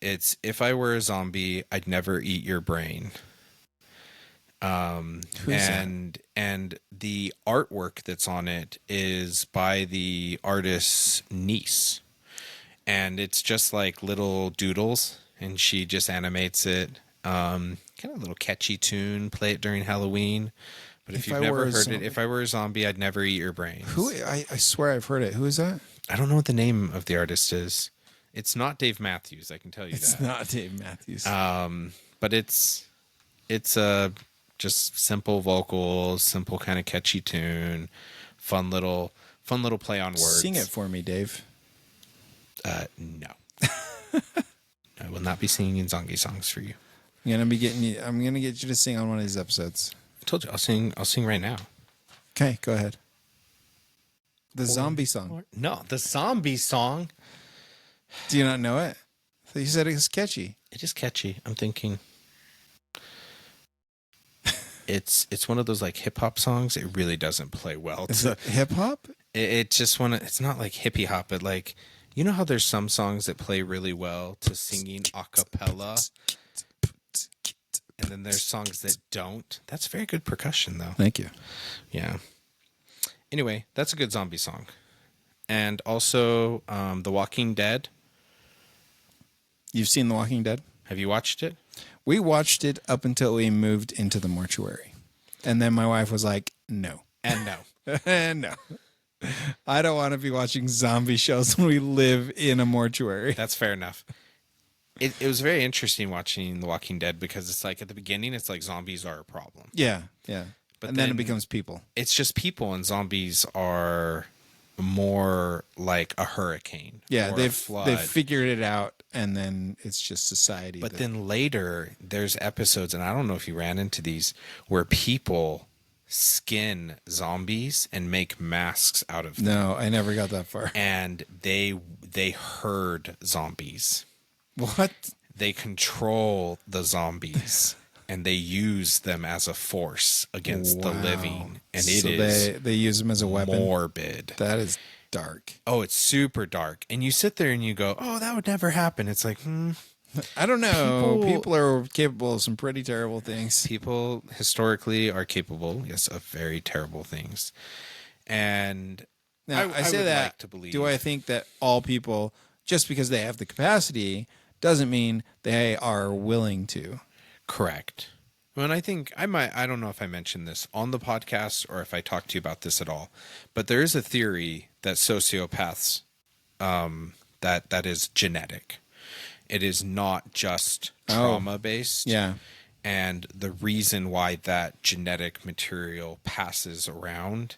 It's "If I Were a Zombie, I'd Never Eat Your Brain." And the artwork that's on it is by the artist's niece, and it's just like little doodles, and she just animates it. Kind of a little catchy tune. Play it during Halloween. But if you've never heard it, "If I Were a Zombie, I'd Never Eat Your Brain." I swear I've heard it. Who is that? I don't know what the name of the artist is. It's not Dave Matthews. I can tell you that. It's not Dave Matthews. But it's just simple vocals, simple kind of catchy tune, fun little play on words. Sing it for me, Dave. No. I will not be singing zombie songs for you. I'm gonna get you to sing on one of these episodes. I told you I'll sing right now. Okay, go ahead. The zombie song. No, the zombie song. Do you not know it? You said it was catchy. It is catchy. I'm thinking. It's one of those like hip hop songs. It really doesn't play well. Is it hip hop? It just it's not like hippie hop, but like, you know how there's some songs that play really well to singing a cappella, and then there's songs that don't. That's very good percussion, though. Thank you. Yeah. Anyway, that's a good zombie song. And also, The Walking Dead. You've seen The Walking Dead? Have you watched it? We watched it up until we moved into the mortuary. And then my wife was like, no. And no. And no. I don't want to be watching zombie shows when we live in a mortuary. That's fair enough. It was very interesting watching The Walking Dead because it's like at the beginning, it's like zombies are a problem. Yeah, yeah. But and then it becomes people. It's just people, and zombies are more like a hurricane. Yeah, or they've a flood. figured it out, and then it's just society. But then later, there's episodes, and I don't know if you ran into these, where people skin zombies and make masks out of them. No, I never got that far. And they herd zombies. What? They control the zombies. And they use them as a force against the living. And they use them as a weapon? Morbid. That is dark. Oh, it's super dark. And you sit there and you go, oh, that would never happen. It's like, I don't know. People are capable of some pretty terrible things. People historically are capable, yes, of very terrible things. And now, I say that, like to believe. Do I think that all people, just because they have the capacity, doesn't mean they are willing to? Correct. Well, and I think I don't know if I mentioned this on the podcast or if I talked to you about this at all, but there is a theory that sociopaths, that is genetic. It is not just trauma based. Yeah. And the reason why that genetic material passes around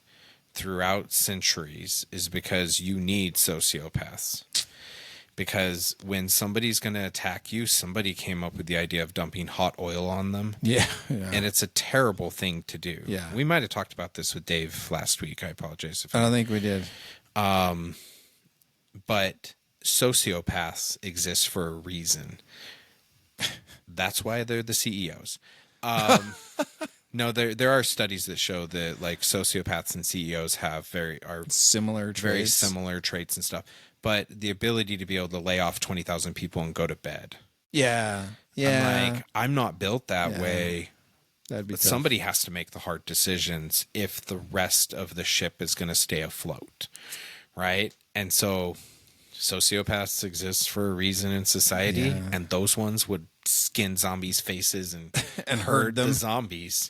throughout centuries is because you need sociopaths. Because when somebody's going to attack you, somebody came up with the idea of dumping hot oil on them. Yeah. And it's a terrible thing to do. Yeah. We might have talked about this with Dave last week. I apologize. I don't think we did. But sociopaths exist for a reason. That's why they're the CEOs. No, there are studies that show that like sociopaths and CEOs have very similar traits and stuff. But the ability to be able to lay off 20,000 people and go to bed. Yeah. Yeah. I'm not built that way. That'd be tough. Somebody has to make the hard decisions if the rest of the ship is going to stay afloat. Right? And so sociopaths exist for a reason in society. Yeah. And those ones would skin zombies' faces and herd them. The zombies.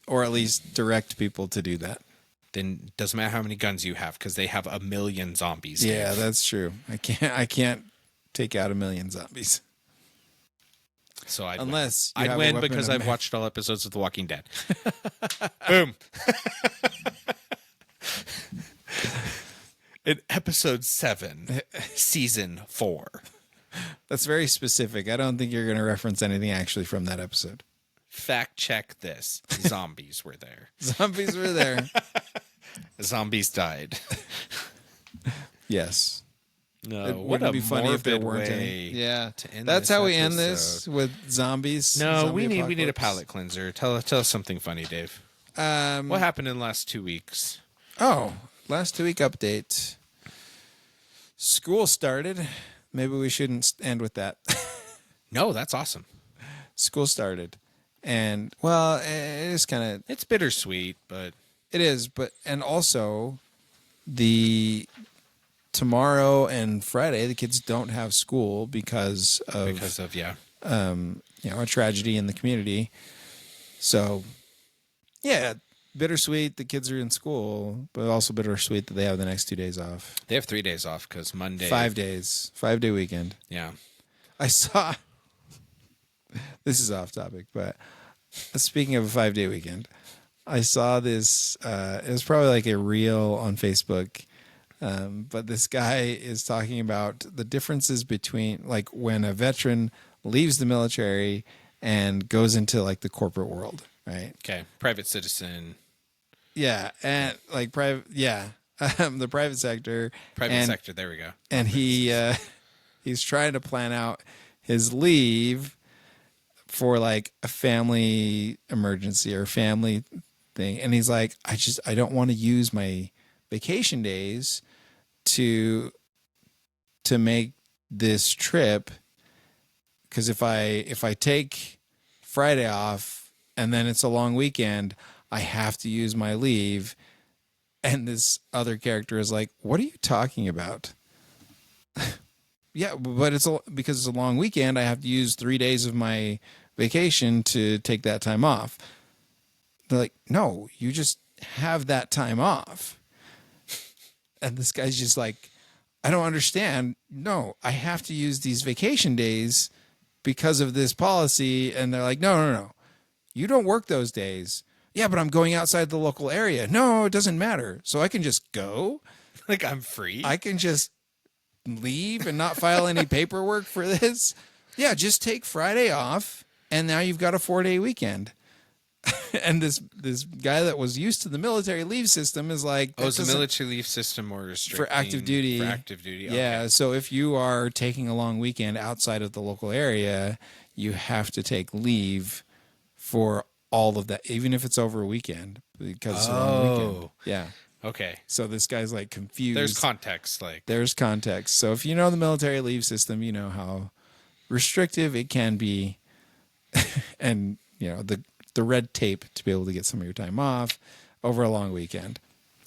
Or at least direct people to do that. Then doesn't matter how many guns you have because they have 1 million zombies. Yeah, that's true. I can't take out 1 million zombies. So I'd win because I've watched all episodes of The Walking Dead. Boom. In episode 7, season 4. That's very specific. I don't think you're going to reference anything actually from that episode. Fact check this. Zombies were there. Zombies were there. Zombies died. Yes. No, it wouldn't be funny if there weren't any. Yeah. That's how we end this with zombies. No, we need a palate cleanser. Tell us something funny, Dave. What happened in the last 2 weeks? Oh, last 2 week update. School started. Maybe we shouldn't end with that. No, that's awesome. School started. And, well, it is kind of... It's bittersweet, but... It is, and also, tomorrow and Friday, the kids don't have school because of a tragedy in the community. So, yeah, bittersweet, the kids are in school, but also bittersweet that they have the next 2 days off. They have 3 days off because Monday... 5 days. 5-day weekend. Yeah. I saw... This is off topic, but speaking of a 5-day weekend, I saw this. It was probably like a reel on Facebook, but this guy is talking about the differences between like when a veteran leaves the military and goes into like the corporate world, right? Okay, private citizen. Yeah, and like private. Yeah, the private sector. Private sector. There we go. And he's trying to plan out his leave. for like a family emergency or family thing. And he's like, I don't want to use my vacation days to make this trip. Cause if I take Friday off and then it's a long weekend, I have to use my leave. And this other character is like, what are you talking about? Yeah, but because it's a long weekend, I have to use 3 days of my vacation to take that time off. They're like, no, you just have that time off. And this guy's just like, I don't understand. No, I have to use these vacation days because of this policy. And they're like, no. You don't work those days. Yeah, but I'm going outside the local area. No, it doesn't matter. So I can just go. Like I'm free. I can just leave and not file any paperwork for this. Yeah, just take Friday off. And now you've got a 4-day weekend. And this guy that was used to the military leave system is like, is the military leave system more restricting for active duty? For active duty, yeah. Okay. So if you are taking a long weekend outside of the local area, you have to take leave for all of that, even if it's over a weekend, because it's a long weekend. Yeah. Okay. So this guy's like confused. There's context. There's context. So if you know the military leave system, you know how restrictive it can be, and you know the red tape to be able to get some of your time off over a long weekend.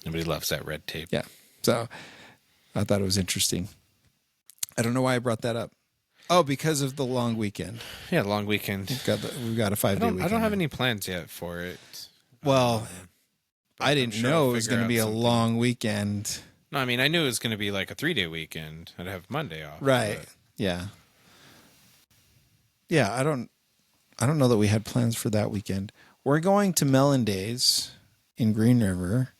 Nobody loves that red tape. Yeah. So I thought it was interesting. I don't know why I brought that up. Oh, because of the long weekend. Yeah, long weekend. We've got a 5-day weekend. I don't have any plans yet for it. Well, I didn't know it was going to be a long weekend. No, I mean, I knew it was going to be like a 3-day weekend. I'd have Monday off. Right. But... Yeah. Yeah, I don't know that we had plans for that weekend. We're going to Melon Days in Green River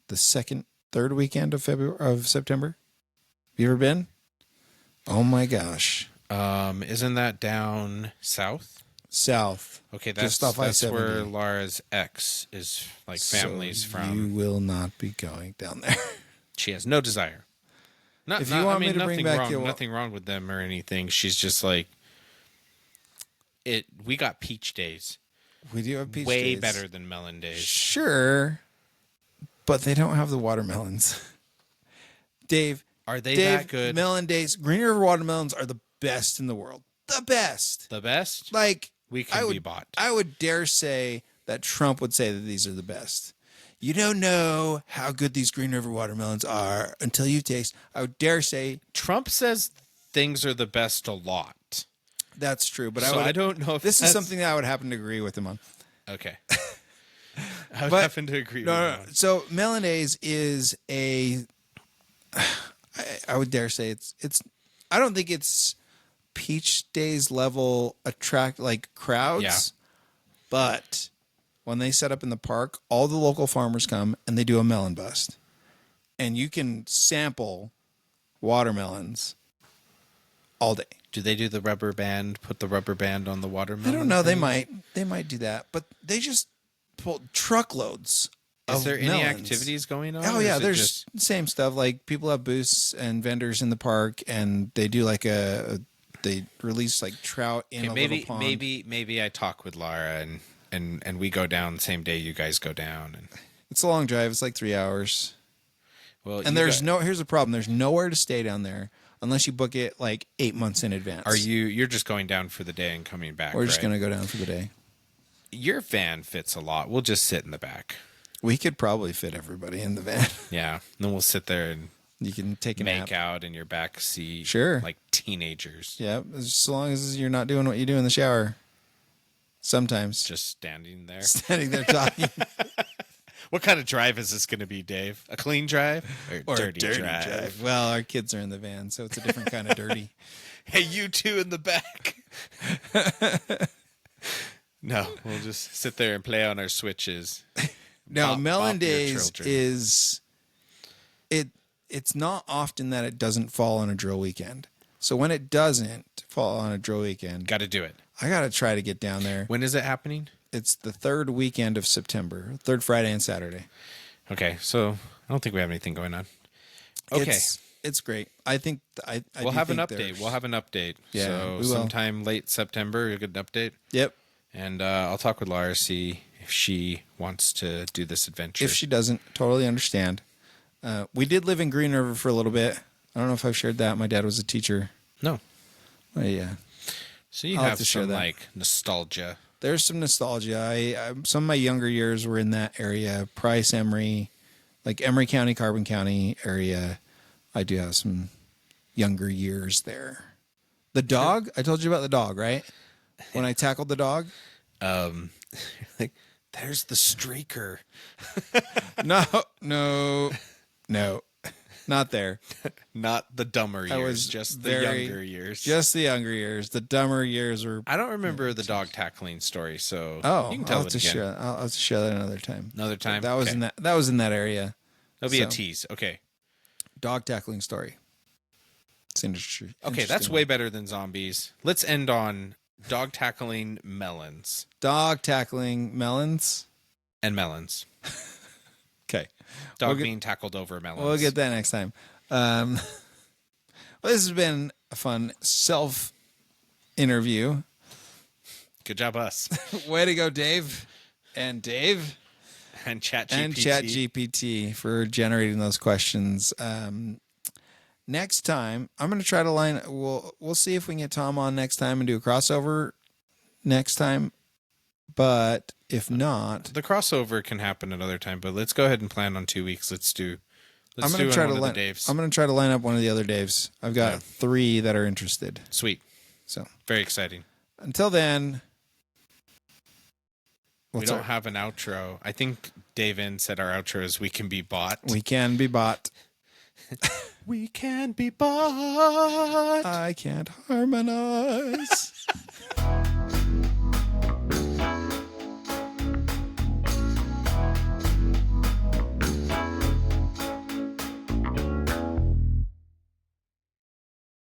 the third weekend of September. Have you ever been? Oh my gosh. Isn't that down south? South. Okay, that's where Laura's ex is, like, families from. You will not be going down there. She has no desire. If you want me to bring back nothing wrong with them or anything. She's just like, we got peach days. We do have peach days. Way better than melon days. Sure. But they don't have the watermelons. Dave. Are they that good? Melon days. Green River watermelons are the best in the world. The best. The best? Like, we can be bought. I would dare say that Trump would say that these are the best. You don't know how good these Green River watermelons are until you taste. I would dare say Trump says things are the best a lot. That's true, but I don't know if this is something that I would happen to agree with him on. Okay. I would happen to agree with him on. So Melon Days is I would dare say it's I don't think it's Peach Days level attract like crowds. Yeah. But when they set up in the park, all the local farmers come and they do a melon bust. And you can sample watermelons all day. Do they do the rubber band, put the rubber band on the watermelon? I don't know. They might do that. But they just pull truckloads. Is there any melons. Activities going on? Oh, yeah. There's same stuff. Like people have booths and vendors in the park, and they do like they release like trout in a little pond. Maybe I talk with Laura and we go down the same day you guys go down. And it's a long drive. It's like 3 hours. Well, and here's the problem. There's nowhere to stay down there unless you book it like 8 months in advance. You're just going down for the day and coming back? We're just going to go down for the day. Your van fits a lot. We'll just sit in the back. We could probably fit everybody in the van. Yeah. Then we'll sit there and you can take a nap. Make out in your back seat. Sure. Like teenagers. Yeah. As long as you're not doing what you do in the shower. Sometimes. Just standing there. Standing there talking. What kind of drive is this going to be, Dave? A clean drive or dirty drive? Well, our kids are in the van, so it's a different kind of dirty. Hey, you two in the back. No, we'll just sit there and play on our Switches. No, Melon Days is it's not often that it doesn't fall on a drill weekend. So when it doesn't fall on a drill weekend, got to do it. I got to try to get down there. When is it happening? It's the third weekend of September, third Friday and Saturday. Okay, so I don't think we have anything going on. Okay. It's great. I think I We'll do have an think update. there's- We'll have an update. Yeah, So we will. sometime late September, you'll get an update. Yep. And I'll talk with Laura, see if she wants to do this adventure. If she doesn't, totally understand. We did live in Green River for a little bit. I don't know if I've shared that. My dad was a teacher. No. Well, yeah. So you I'll have have to share some that. like nostalgia. There's some nostalgia. Some of my younger years were in that area, Price, Emery, like Emery County, Carbon County area. I do have some younger years there. The dog, I told you about the dog, right? When I tackled the dog. Like, there's the streaker. No, not there. Not the dumber I years, was just the very- younger years. Just the younger years. The dumber years were. I don't remember the dog tackling story, so Oh, you can I'll tell have it to again. share. I'll have to share that another time. Another time. That was Okay. in that. That was in that area. That'll be a so. tease. Okay. Dog tackling story. It's interesting. Okay, that's way better than zombies. Let's end on dog tackling melons Dog tackling melons. and melons. Okay. Dog We'll get- being tackled over melons. We'll get that next time. Well, this has been a fun self interview. Good job, us. Way to go, Dave. And Dave. And ChatGPT. And ChatGPT for generating those questions. Next time, I'm going to try to line. We'll see if we can get Tom on next time and do a crossover next time. But if not, The crossover can happen another time, but let's go ahead and plan on 2 weeks. Let's do I'm going to try to one line. of the Daves. I'm going to try to line up one of the other Daves. I've got 3 that are interested. Sweet. So Very exciting. until then, We don't have an outro. I think Dave N said our outro is "We can be bought." We can be bought. We can be bought. I can't harmonize.